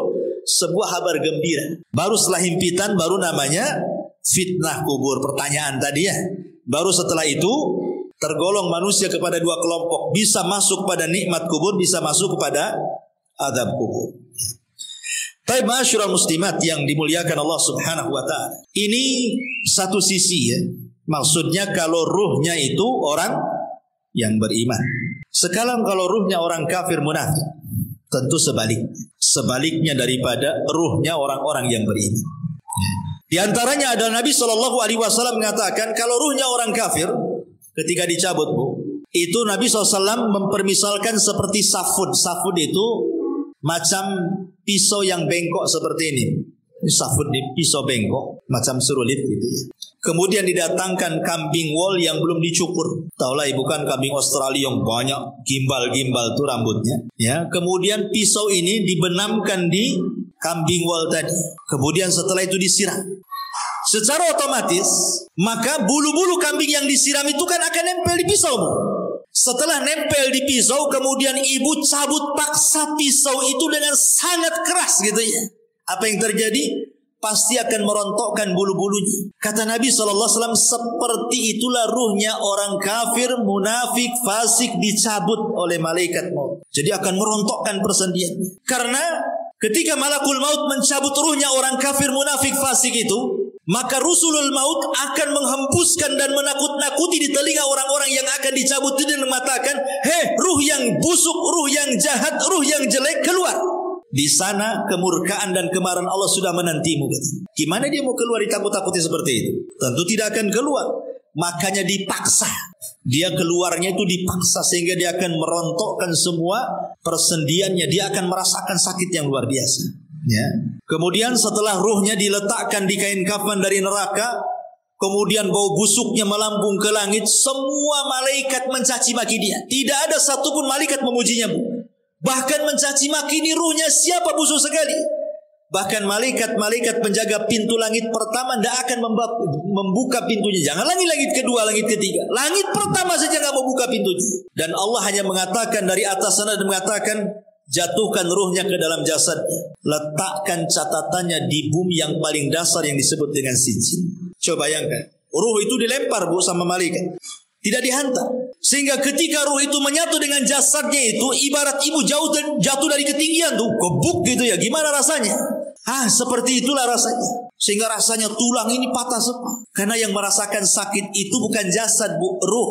sebuah kabar gembira. Baru setelah himpitan baru namanya fitnah kubur, pertanyaan tadi ya. Baru setelah itu tergolong manusia kepada dua kelompok, bisa masuk pada nikmat kubur, bisa masuk kepada azab kubur. Baik, ma'asyiral muslimat yang dimuliakan Allah Subhanahu wa taala. Ini satu sisi ya. Maksudnya kalau ruhnya itu orang yang beriman. Sekarang kalau ruhnya orang kafir munafik, tentu sebaliknya daripada ruhnya orang-orang yang beriman. Di antaranya adalah Nabi SAW mengatakan kalau ruhnya orang kafir ketika dicabut itu Nabi SAW mempermisalkan seperti safud. Safud itu macam pisau yang bengkok seperti ini. Safud di pisau bengkok macam serulit gitu ya. Kemudian didatangkan kambing wol yang belum dicukur. Taulah ibu kan kambing Australia yang banyak gimbal-gimbal tuh rambutnya. Ya, kemudian pisau ini dibenamkan di kambing wol tadi. Kemudian setelah itu disiram. Secara otomatis maka bulu-bulu kambing yang disiram itu kan akan nempel di pisau. Setelah nempel di pisau, kemudian ibu cabut paksa pisau itu dengan sangat keras gitu ya. Apa yang terjadi? Pasti akan merontokkan bulu-bulunya. Kata Nabi SAW, seperti itulah ruhnya orang kafir, munafik, fasik dicabut oleh malaikat maut. Jadi akan merontokkan persendiannya. Karena ketika malakul maut mencabut ruhnya orang kafir, munafik, fasik itu, maka Rusulul Maut akan menghembuskan dan menakut-nakuti di telinga orang-orang yang akan dicabut itu dan mengatakan, hei ruh yang busuk, ruh yang jahat, ruh yang jelek, keluar. Di sana kemurkaan dan kemarahan Allah sudah menantimu. Gimana dia mau keluar ditakut-takuti seperti itu? Tentu tidak akan keluar. Makanya dipaksa. Dia keluarnya itu dipaksa sehingga dia akan merontokkan semua persendiannya. Dia akan merasakan sakit yang luar biasa. Ya. Kemudian setelah ruhnya diletakkan di kain kafan dari neraka, kemudian bau busuknya melambung ke langit, semua malaikat mencaci maki dia. Tidak ada satupun malaikat memujinya. Bahkan mencaci maki, ini ruhnya siapa busuk sekali. Bahkan malaikat-malaikat penjaga pintu langit pertama tidak akan membuka pintunya. Jangan langit kedua, langit ketiga. Langit pertama saja nggak mau buka pintunya. Dan Allah hanya mengatakan dari atas sana dan mengatakan, jatuhkan ruhnya ke dalam jasadnya. Letakkan catatannya di bumi yang paling dasar yang disebut dengan sijil. Coba bayangkan. Ruh itu dilempar sama malaikat. Tidak dihantar. Sehingga ketika ruh itu menyatu dengan jasadnya itu, ibarat ibu jatuh dari ketinggian tuh. Gebuk gitu ya. Gimana rasanya? Seperti itulah rasanya. Sehingga rasanya tulang ini patah semua. Karena yang merasakan sakit itu bukan jasad ruh.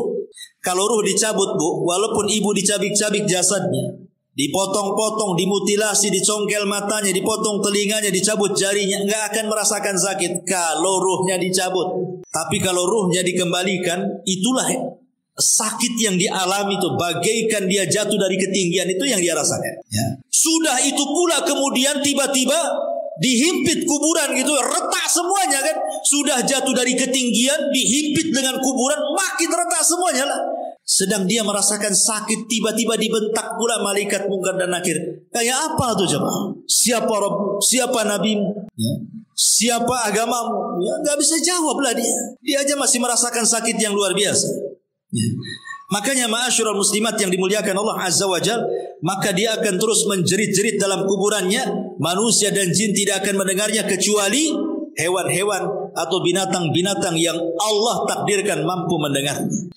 Kalau ruh dicabut walaupun ibu dicabik-cabik jasadnya, dipotong-potong, dimutilasi, dicongkel matanya, dipotong telinganya, dicabut jarinya, nggak akan merasakan sakit kalau ruhnya dicabut. Tapi kalau ruhnya dikembalikan, itulah sakit yang dialami itu, bagaikan dia jatuh dari ketinggian, itu yang dia rasakan. Ya. Sudah itu pula kemudian tiba-tiba dihimpit kuburan gitu, retak semuanya kan. Sudah jatuh dari ketinggian, dihimpit dengan kuburan, makin retak semuanya lah. Sedang dia merasakan sakit, tiba-tiba dibentak pula malaikat Munkar dan Nakir. Kayak apa tuh jemaah? Siapa Rabb? Siapa nabimu? Ya. Siapa agamamu? Ya, gak bisa jawab lah dia. Dia aja masih merasakan sakit yang luar biasa. Ya. Makanya ma'asyiral muslimat yang dimuliakan Allah Azza wa Jalla, maka dia akan terus menjerit-jerit dalam kuburannya. Manusia dan jin tidak akan mendengarnya kecuali hewan-hewan atau binatang-binatang yang Allah takdirkan mampu mendengarnya.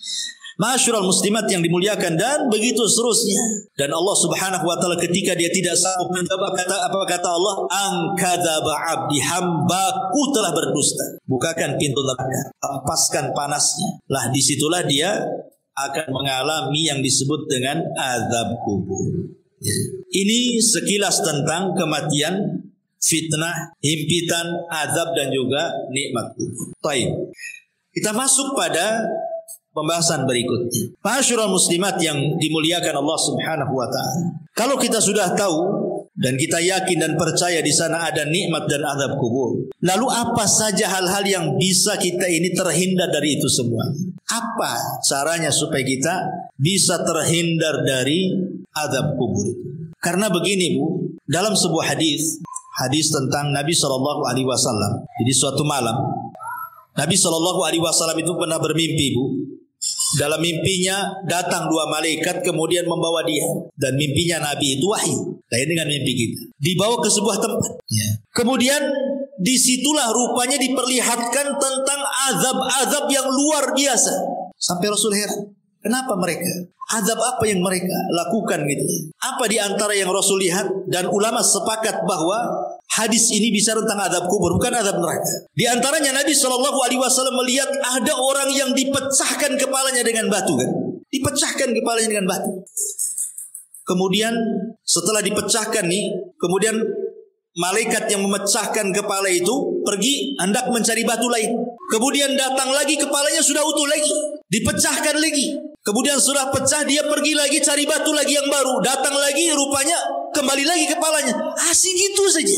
Ma'asyiral muslimat yang dimuliakan, dan begitu seterusnya. Dan Allah Subhanahu wa taala ketika dia tidak sanggup menjawab, apa kata Allah? Angkadzaba 'abdi, hambaku telah berdusta. Bukakan pintu neraka, lepaskan panasnya. Lah disitulah dia akan mengalami yang disebut dengan azab kubur. Ya. Ini sekilas tentang kematian, fitnah, himpitan, azab dan juga nikmat kubur. Baik. Kita masuk pada pembahasan berikutnya. Ma'asyiral muslimat yang dimuliakan Allah Subhanahu wa taala. Kalau kita sudah tahu dan kita yakin dan percaya di sana ada nikmat dan azab kubur, lalu apa saja hal-hal yang bisa kita ini terhindar dari itu semua? Apa caranya supaya kita bisa terhindar dari azab kubur itu? Karena begini Bu, dalam sebuah hadis tentang Nabi SAW. Jadi suatu malam Nabi SAW itu pernah bermimpi Bu. Dalam mimpinya datang 2 malaikat kemudian membawa dia. Dan mimpinya Nabi itu wahyu. Lain dengan mimpi kita. Dibawa ke sebuah tempat. Kemudian disitulah rupanya diperlihatkan tentang azab-azab yang luar biasa. Sampai Rasul heran. Kenapa mereka? Azab apa yang mereka lakukan gitu? Apa di antara yang Rasul lihat? Dan ulama sepakat bahwa hadis ini bicara tentang azab kubur, bukan azab neraka. Di antaranya Nabi SAW melihat ada orang yang dipecahkan kepalanya dengan batu kan? Dipecahkan kepalanya dengan batu. Kemudian setelah dipecahkan nih, kemudian malaikat yang memecahkan kepala itu pergi hendak mencari batu lain. Kemudian datang lagi, kepalanya sudah utuh lagi, dipecahkan lagi. Kemudian sudah pecah, dia pergi lagi cari batu lagi yang baru. Datang lagi, rupanya kembali lagi kepalanya. Asik gitu saja.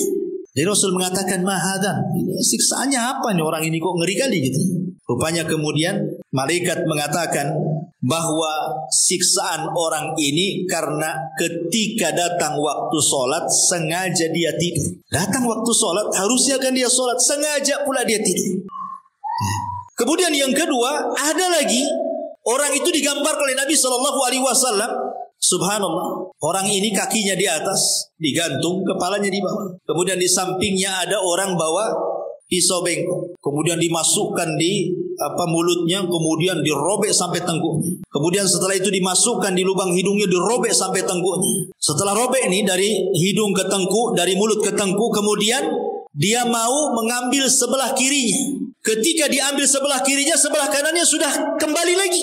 Jadi Rasul mengatakan, mahadan, ini siksaannya apa nih orang ini, kok ngeri kali gitu. Rupanya kemudian malaikat mengatakan bahwa siksaan orang ini karena ketika datang waktu sholat sengaja dia tidur. Datang waktu sholat harusnya kan dia sholat, sengaja pula dia tidur. Kemudian yang kedua, ada lagi orang itu digambarkan oleh Nabi SAW. Subhanallah, orang ini kakinya di atas, digantung, kepalanya di bawah. Kemudian di sampingnya ada orang bawa pisau bengkok. Kemudian dimasukkan di mulutnya, kemudian dirobek sampai tengkuknya. Kemudian setelah itu dimasukkan di lubang hidungnya, dirobek sampai tengkuknya. Setelah robek ini dari hidung ke tengkuk, dari mulut ke tengkuk, kemudian dia mau mengambil sebelah kirinya. Ketika diambil sebelah kirinya, sebelah kanannya sudah kembali lagi.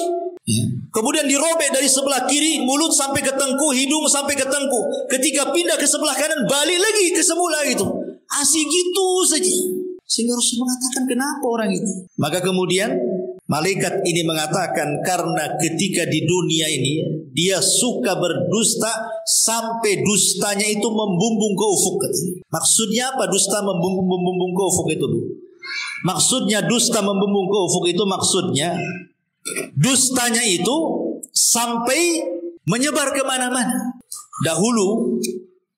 Kemudian dirobek dari sebelah kiri, mulut sampai ke tengkuk, hidung sampai ke tengkuk. Ketika pindah ke sebelah kanan, balik lagi ke semula gitu. Asik gitu saja. Sehingga Rasul mengatakan, kenapa orang ini? Maka kemudian malaikat ini mengatakan, karena ketika di dunia ini dia suka berdusta sampai dustanya itu membumbung ke ufuk. Maksudnya apa dusta membumbung ke ufuk itu? Maksudnya dusta membumbung ke ufuk itu maksudnya dustanya itu sampai menyebar kemana-mana. Dahulu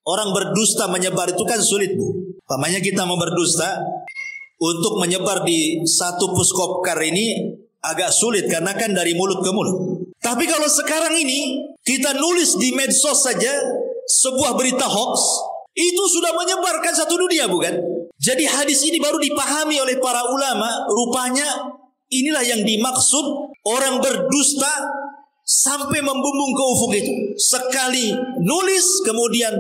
orang berdusta menyebar itu kan sulit Bu. Pamannya kita mau berdusta, untuk menyebar di satu puskopkar ini agak sulit karena kan dari mulut ke mulut. Tapi kalau sekarang ini kita nulis di medsos saja sebuah berita hoax, itu sudah menyebarkan satu dunia bukan? Jadi hadis ini baru dipahami oleh para ulama. Rupanya inilah yang dimaksud orang berdusta sampai membumbung ke ufuk itu. Sekali nulis kemudian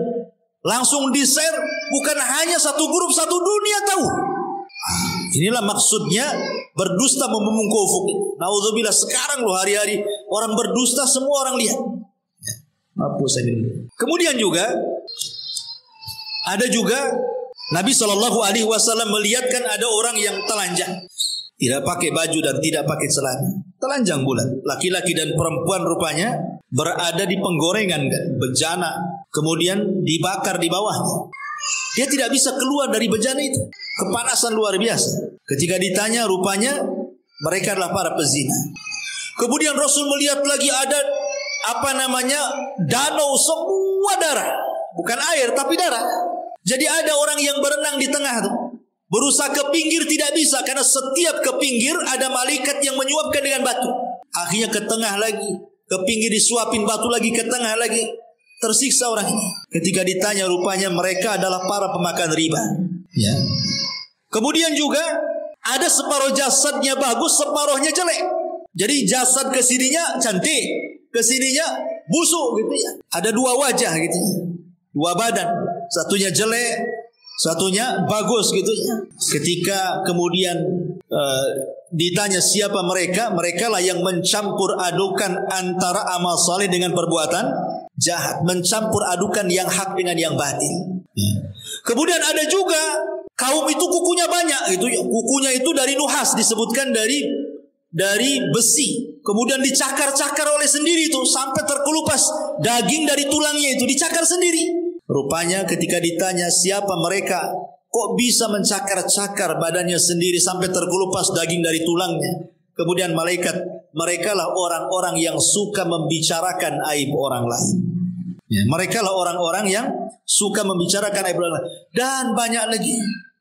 langsung di-share, bukan hanya satu grup, satu dunia tahu. Inilah maksudnya berdusta membumbung ke ufuk. Naudzubillah, sekarang loh hari-hari orang berdusta semua orang lihat. Kemudian juga ada juga Nabi SAW melihatkan ada orang yang telanjang, tidak pakai baju dan tidak pakai celana, telanjang bulat. Laki-laki dan perempuan rupanya berada di penggorengan kan, bejana, kemudian dibakar di bawahnya. Dia tidak bisa keluar dari bejana itu, kepanasan luar biasa. Ketika ditanya, rupanya mereka adalah para pezina. Kemudian Rasul melihat lagi ada danau semua darah, bukan air tapi darah. Jadi ada orang yang berenang di tengah tuh, berusaha ke pinggir tidak bisa karena setiap ke pinggir ada malaikat yang menyuapkan dengan batu. Akhirnya ke tengah lagi, ke pinggir disuapin batu lagi, ke tengah lagi. Tersiksa orang ini. Ketika ditanya, rupanya mereka adalah para pemakan riba. Ya. Kemudian juga ada separuh jasadnya bagus, separuhnya jelek. Jadi jasad kesininya cantik, kesininya busuk gitu ya. Ada dua wajah gitu ya, dua badan. Satunya jelek, satunya bagus gitu ya. Ketika kemudian ditanya siapa mereka, mereka lah yang mencampur adukan antara amal saleh dengan perbuatan jahat, mencampur adukan yang hak dengan yang batil. Kemudian ada juga kaum itu kukunya banyak gitu ya. Kukunya itu dari nuhas, disebutkan dari besi. Kemudian dicakar-cakar oleh sendiri itu sampai terkelupas daging dari tulangnya itu dicakar sendiri. Rupanya ketika ditanya siapa mereka, kok bisa mencakar-cakar badannya sendiri sampai terkelupas daging dari tulangnya. Kemudian malaikat merekalah orang-orang yang suka membicarakan aib orang lain. Ya, merekalah orang-orang yang suka membicarakan aib orang lain. Dan banyak lagi.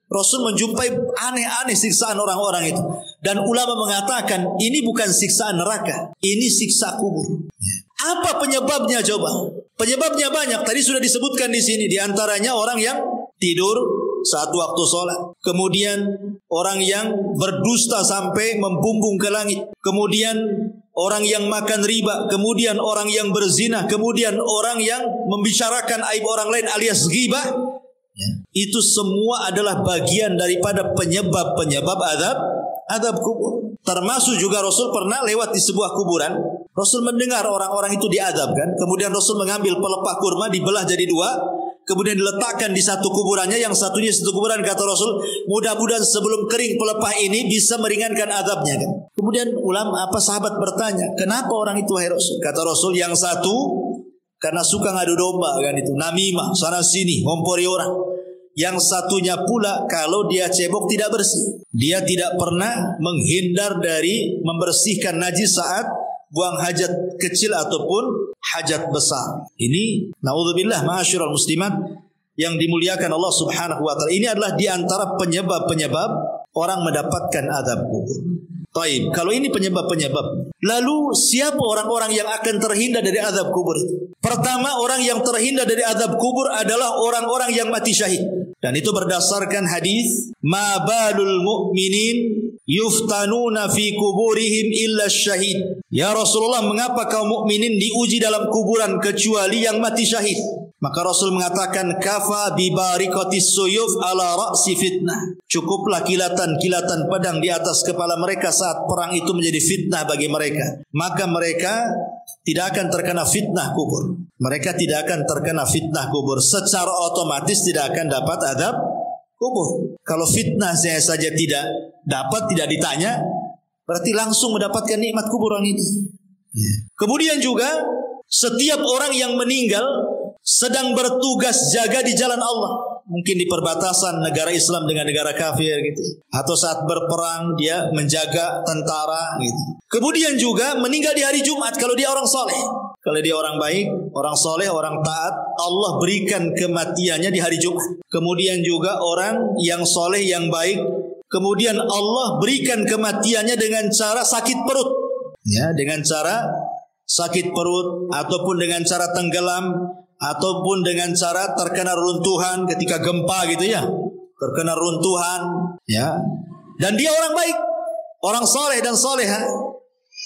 Rasul menjumpai aneh-aneh siksaan orang-orang itu. Dan ulama mengatakan ini bukan siksaan neraka, ini siksa kubur. Apa penyebabnya coba? Penyebabnya banyak. Tadi sudah disebutkan di sini. Di antaranya orang yang tidur saat waktu sholat. Kemudian orang yang berdusta sampai membumbung ke langit. Kemudian orang yang makan riba. Kemudian orang yang berzina. Kemudian orang yang membicarakan aib orang lain alias ghibah. Ya. Itu semua adalah bagian daripada penyebab-penyebab azab kubur. Termasuk juga Rasul pernah lewat di sebuah kuburan. Rasul mendengar orang-orang itu diazabkan. Kemudian Rasul mengambil pelepah kurma, dibelah jadi dua, kemudian diletakkan di satu kuburannya. Yang satunya satu kuburan, kata Rasul, mudah-mudahan sebelum kering pelepah ini bisa meringankan azabnya kan. Kemudian sahabat bertanya, kenapa orang itu wahai Rasul? Kata Rasul, yang satu karena suka ngadu domba kan, itu namimah, sana sini ngompori orang. Yang satunya pula kalau dia cebok tidak bersih. Dia tidak pernah menghindar dari membersihkan najis saat buang hajat kecil ataupun hajat besar. Ini naudzubillah ma'asyiral muslimat yang dimuliakan Allah Subhanahu wa taala. Ini adalah di antara penyebab-penyebab orang mendapatkan azab kubur. Taib, kalau ini penyebab-penyebab. Lalu siapa orang-orang yang akan terhindar dari azab kubur itu? Pertama, orang yang terhindar dari azab kubur adalah orang-orang yang mati syahid. Dan itu berdasarkan hadis, ma balul mu'minin yuftanuna fi kuburihim illa syahid. Ya Rasulullah, mengapa kaum mukminin diuji dalam kuburan kecuali yang mati syahid? Maka Rasul mengatakan, kafa bi barikatis suyuf ala ra'si fitnah. Cukuplah kilatan-kilatan pedang di atas kepala mereka saat perang itu menjadi fitnah bagi mereka. Maka mereka tidak akan terkena fitnah kubur. Mereka tidak akan terkena fitnah kubur. Secara otomatis tidak akan dapat azab kubur. Kalau fitnah saya saja tidak dapat, tidak ditanya, berarti langsung mendapatkan nikmat kubur orang ini. Kemudian juga setiap orang yang meninggal sedang bertugas jaga di jalan Allah, mungkin di perbatasan negara Islam dengan negara kafir gitu, atau saat berperang dia menjaga tentara gitu. Kemudian juga meninggal di hari Jumat kalau dia orang soleh. Kalau dia orang baik, orang soleh, orang taat, Allah berikan kematiannya di hari Jumat. Kemudian juga orang yang soleh, yang baik, kemudian Allah berikan kematiannya dengan cara sakit perut, ya, dengan cara sakit perut ataupun dengan cara tenggelam, ataupun dengan cara terkena runtuhan ketika gempa gitu ya, terkena runtuhan ya, dan dia orang baik, orang soleh dan soleha,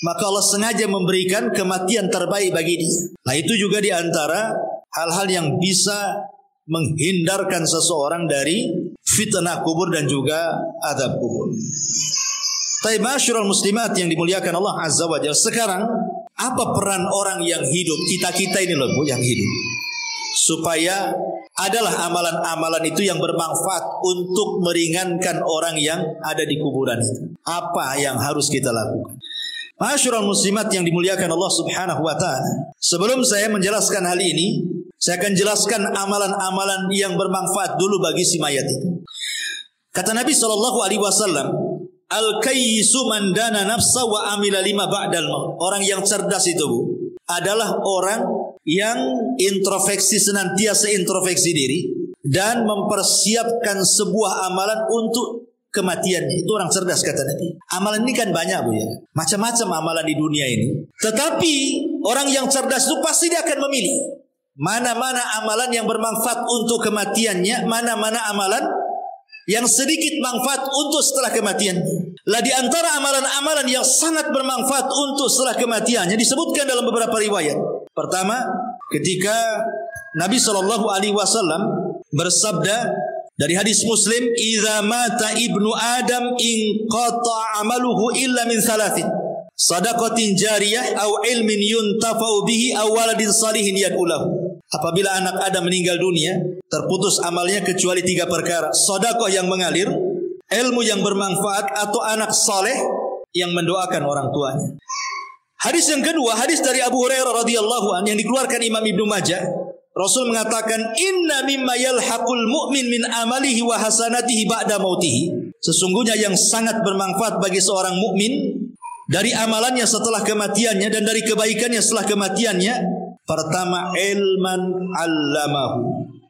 maka Allah sengaja memberikan kematian terbaik bagi dia. Nah itu juga diantara hal-hal yang bisa menghindarkan seseorang dari fitnah kubur dan juga azab kubur. Taib ma'asyiral muslimat yang dimuliakan Allah Azza wa Jalla. Sekarang apa peran orang yang hidup, kita ini loh Bu yang hidup, supaya adalah amalan-amalan itu yang bermanfaat untuk meringankan orang yang ada di kuburan itu. Apa yang harus kita lakukan? Ma'asyiral muslimat yang dimuliakan Allah Subhanahu wa taala. Sebelum saya menjelaskan hal ini, saya akan jelaskan amalan-amalan yang bermanfaat dulu bagi si mayat itu. Kata Nabi sallallahu alaihi wasallam, al-kayyisu man dana nafsa wa amila lima ba'dal maut. Orang yang cerdas itu Bu adalah orang yang introspeksi, senantiasa introspeksi diri dan mempersiapkan sebuah amalan untuk kematiannya. Itu orang cerdas kata Nabi. Amalan ini kan banyak Bu ya, macam-macam amalan di dunia ini. Tetapi orang yang cerdas itu pasti dia akan memilih mana-mana amalan yang bermanfaat untuk kematiannya, mana-mana amalan yang sedikit manfaat untuk setelah kematian. Lah di antara amalan-amalan yang sangat bermanfaat untuk setelah kematiannya disebutkan dalam beberapa riwayat. Pertama, ketika Nabi sallallahu alaihi wasallam bersabda dari hadis Muslim, "Idza mata ibnu Adam in qata amaluhu illa min thalathin. Sadaqatin jariyah aw ilmin yuntafa'u bihi aw waladin salihin yad'u lahu." Apabila anak Adam meninggal dunia, terputus amalnya kecuali 3 perkara. Sedekah yang mengalir, ilmu yang bermanfaat, atau anak saleh yang mendoakan orang tuanya. Hadis yang kedua, hadis dari Abu Hurairah radhiyallahu anhu yang dikeluarkan Imam Ibnu Majah. Rasul mengatakan, "Inna mimma yalhaqul mu'min min amalihi wa hasanatihi ba'da mautihi." Sesungguhnya yang sangat bermanfaat bagi seorang mukmin dari amalannya setelah kematiannya dan dari kebaikannya setelah kematiannya, pertama ilman 'allamahu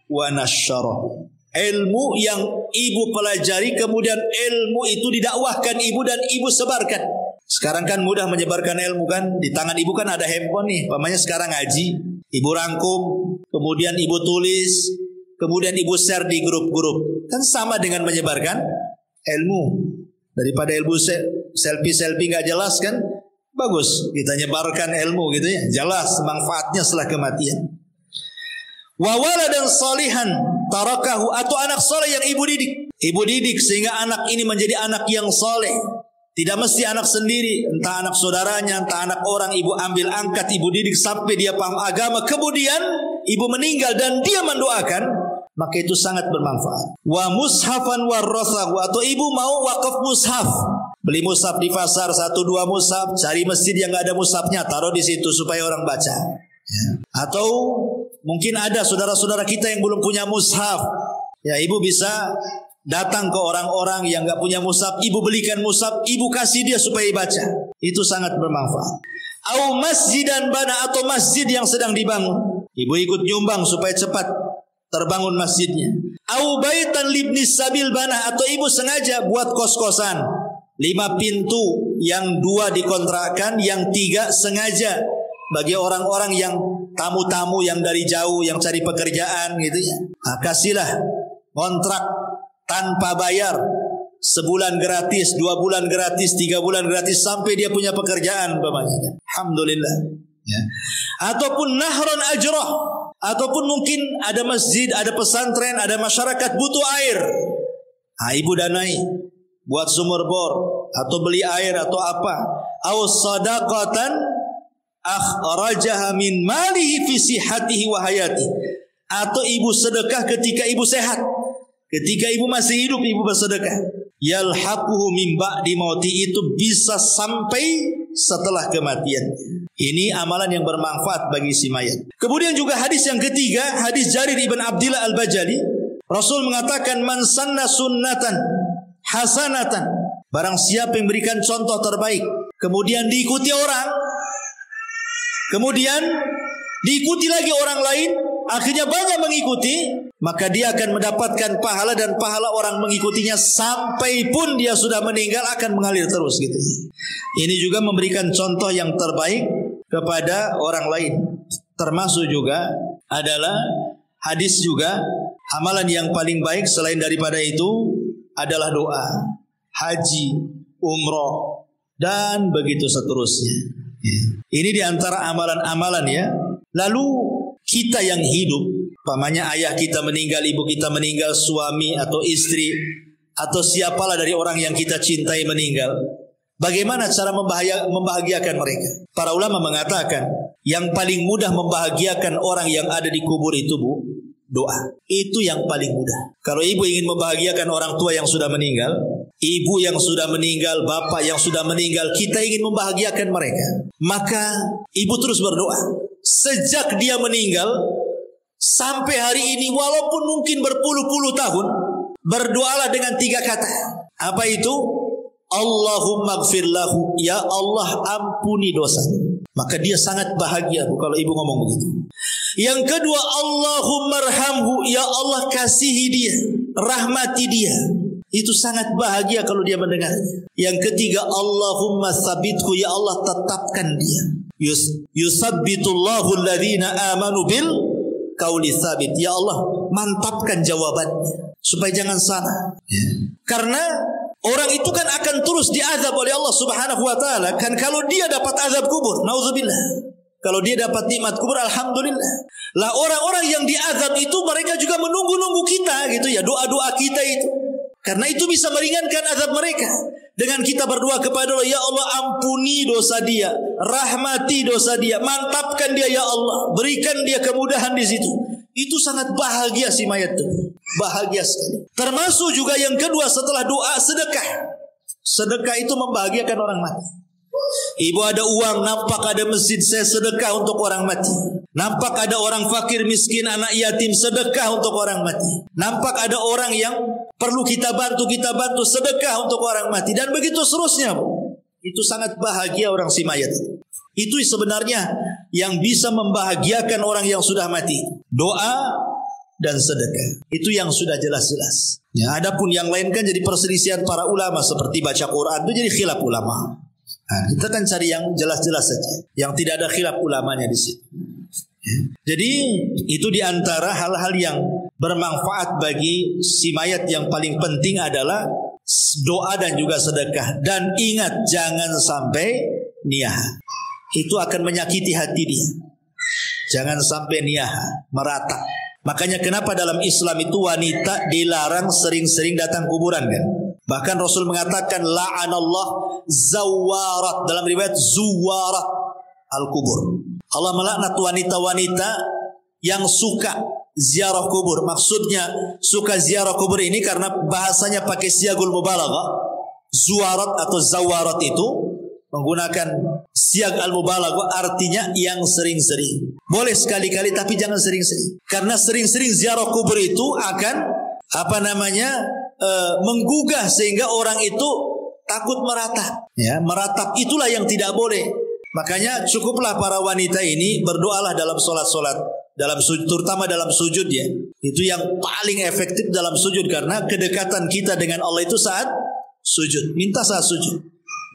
wa nasyarahu. Ilmu yang ibu pelajari, kemudian ilmu itu didakwahkan ibu dan ibu sebarkan. Sekarang kan mudah menyebarkan ilmu kan, di tangan ibu kan ada handphone nih, pamannya sekarang ngaji, ibu rangkum, kemudian ibu tulis, kemudian ibu share di grup-grup. Kan sama dengan menyebarkan ilmu. Daripada ilmu selfie nggak jelas kan, bagus kita nyebarkan ilmu gitu ya, jelas manfaatnya setelah kematian. Wa waladan salihan tarakahu, atau anak soleh yang ibu didik. Ibu didik sehingga anak ini menjadi anak yang soleh. Tidak mesti anak sendiri, entah anak saudaranya, entah anak orang, ibu ambil angkat, ibu didik sampai dia paham agama, kemudian ibu meninggal dan dia mendoakan, maka itu sangat bermanfaat. Wa mushafan warathahu, atau ibu mau wakaf mushaf, beli mushaf di pasar 1-2 mushaf, cari masjid yang nggak ada mushafnya, taruh di situ supaya orang baca. Ya. Atau mungkin ada saudara-saudara kita yang belum punya mushaf, ya ibu bisa datang ke orang-orang yang gak punya mushaf, ibu belikan mushaf, ibu kasih dia supaya baca. Itu sangat bermanfaat. Au masjidan bana, atau masjid yang sedang dibangun, ibu ikut nyumbang supaya cepat terbangun masjidnya. Au baitan libni sabil bana, atau ibu sengaja buat kos-kosan 5 pintu, yang 2 dikontrakkan, yang 3 sengaja bagi orang-orang yang tamu-tamu yang dari jauh yang cari pekerjaan gitu ya. Nah, kasihlah kontrak tanpa bayar, sebulan gratis, 2 bulan gratis, 3 bulan gratis, sampai dia punya pekerjaan umpamanya. Alhamdulillah. Ya. Ataupun nahron ajrah, ataupun mungkin ada masjid, ada pesantren, ada masyarakat butuh air. Nah, ibu danai buat sumur bor atau beli air atau apa. Aw sadaqatan akhrajaha min malihi fi sihhatihi wa hayati, atau ibu sedekah ketika ibu sehat. Ketika ibu masih hidup, ibu bersedekah. Yalhaquhu min ba'di mauti, itu bisa sampai setelah kematian. Ini amalan yang bermanfaat bagi si mayat. Kemudian juga hadis yang ketiga, hadis Jarir ibn Abdillah al-Bajali. Rasul mengatakan, man sanna sunnatan hasanatan, barang siapa yang berikan contoh terbaik, kemudian diikuti orang, kemudian diikuti lagi orang lain, akhirnya banyak mengikuti, maka dia akan mendapatkan pahala, dan pahala orang mengikutinya sampai pun dia sudah meninggal akan mengalir terus gitu. Ini juga memberikan contoh yang terbaik kepada orang lain. Termasuk juga adalah hadis juga, amalan yang paling baik selain daripada itu adalah doa, haji, umroh, dan begitu seterusnya. Ini diantara amalan-amalan ya. Lalu kita yang hidup, pamannya ayah kita meninggal, ibu kita meninggal, suami atau istri atau siapalah dari orang yang kita cintai meninggal, bagaimana cara membahagiakan mereka? Para ulama mengatakan yang paling mudah membahagiakan orang yang ada di kubur itu, Bu, doa. Itu yang paling mudah. Kalau ibu ingin membahagiakan orang tua yang sudah meninggal, ibu yang sudah meninggal, bapak yang sudah meninggal, kita ingin membahagiakan mereka, maka ibu terus berdoa. Sejak dia meninggal sampai hari ini, walaupun mungkin berpuluh-puluh tahun, berdoalah dengan 3 kata. Apa itu? Allahumma gfir lahu, ya Allah ampuni dosanya. Maka dia sangat bahagia kalau ibu ngomong begitu. Yang kedua, Allahumma arhamhu, ya Allah kasihi dia, rahmati dia. Itu sangat bahagia kalau dia mendengarnya. Yang ketiga, Allahumma tsabithu, ya Allah tetapkan dia. Yusabbitullahu alladhina amanu bil qauli tsabit. Ya Allah, mantapkan jawabannya supaya jangan salah. Karena orang itu kan akan terus diazab oleh Allah Subhanahu wa taala. Kan kalau dia dapat azab kubur, nauzubillah. Kalau dia dapat nikmat kubur, alhamdulillah. Lah orang-orang yang diazab itu mereka juga menunggu-nunggu kita gitu ya, doa-doa kita itu. Karena itu bisa meringankan azab mereka. Dengan kita berdoa kepada Allah, ya Allah ampuni dosa dia, rahmati dosa dia, mantapkan dia ya Allah, berikan dia kemudahan di situ. Itu sangat bahagia si mayat itu. Bahagia sekali. Termasuk juga yang kedua setelah doa, sedekah. Sedekah itu membahagiakan orang mati. Ibu ada uang, nampak ada masjid, saya sedekah untuk orang mati. Nampak ada orang fakir miskin, anak yatim, sedekah untuk orang mati. Nampak ada orang yang perlu kita bantu, sedekah untuk orang mati. Dan begitu seterusnya, Bu. Itu sangat bahagia orang si mayat. Itu sebenarnya yang bisa membahagiakan orang yang sudah mati. Doa dan sedekah. Itu yang sudah jelas-jelas. Ya, adapun yang lain kan jadi perselisihan para ulama, seperti baca Quran itu jadi khilaf ulama. Nah, kita kan cari yang jelas-jelas saja, yang tidak ada khilaf ulamanya di situ. Ya. Jadi itu diantara hal-hal yang bermanfaat bagi si mayat yang paling penting adalah doa dan juga sedekah. Dan ingat, jangan sampai niyah. Itu akan menyakiti hati dia. Jangan sampai niyah, merata. Makanya kenapa dalam Islam itu wanita dilarang sering-sering datang kuburan kan? Bahkan Rasul mengatakan la'anallah zawarat, dalam riwayat zuwarat al-kubur. Allah melaknat wanita-wanita yang suka ziarah kubur. Maksudnya suka ziarah kubur ini karena bahasanya pakai siagul mubalaghah. Zuwarat atau zawarat itu menggunakan siag al-mubalaghah, artinya yang sering-sering. Boleh sekali-kali tapi jangan sering-sering. Karena sering-sering ziarah kubur itu akan menggugah sehingga orang itu takut meratap. Ya, meratap itulah yang tidak boleh. Makanya cukuplah para wanita ini berdoalah dalam solat-solat, dalam sujud, terutama dalam sujud ya. Itu yang paling efektif dalam sujud, karena kedekatan kita dengan Allah itu saat sujud. Minta saat sujud.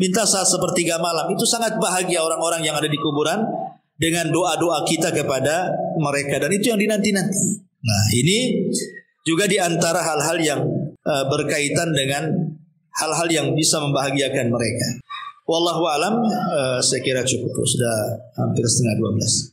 Minta saat sepertiga malam. Itu sangat bahagia orang-orang yang ada di kuburan dengan doa-doa kita kepada mereka. Dan itu yang dinanti-nanti. Nah, ini juga di antara hal-hal yang berkaitan dengan hal-hal yang bisa membahagiakan mereka. Wallahu alam, saya kira cukup. Sudah hampir setengah 12.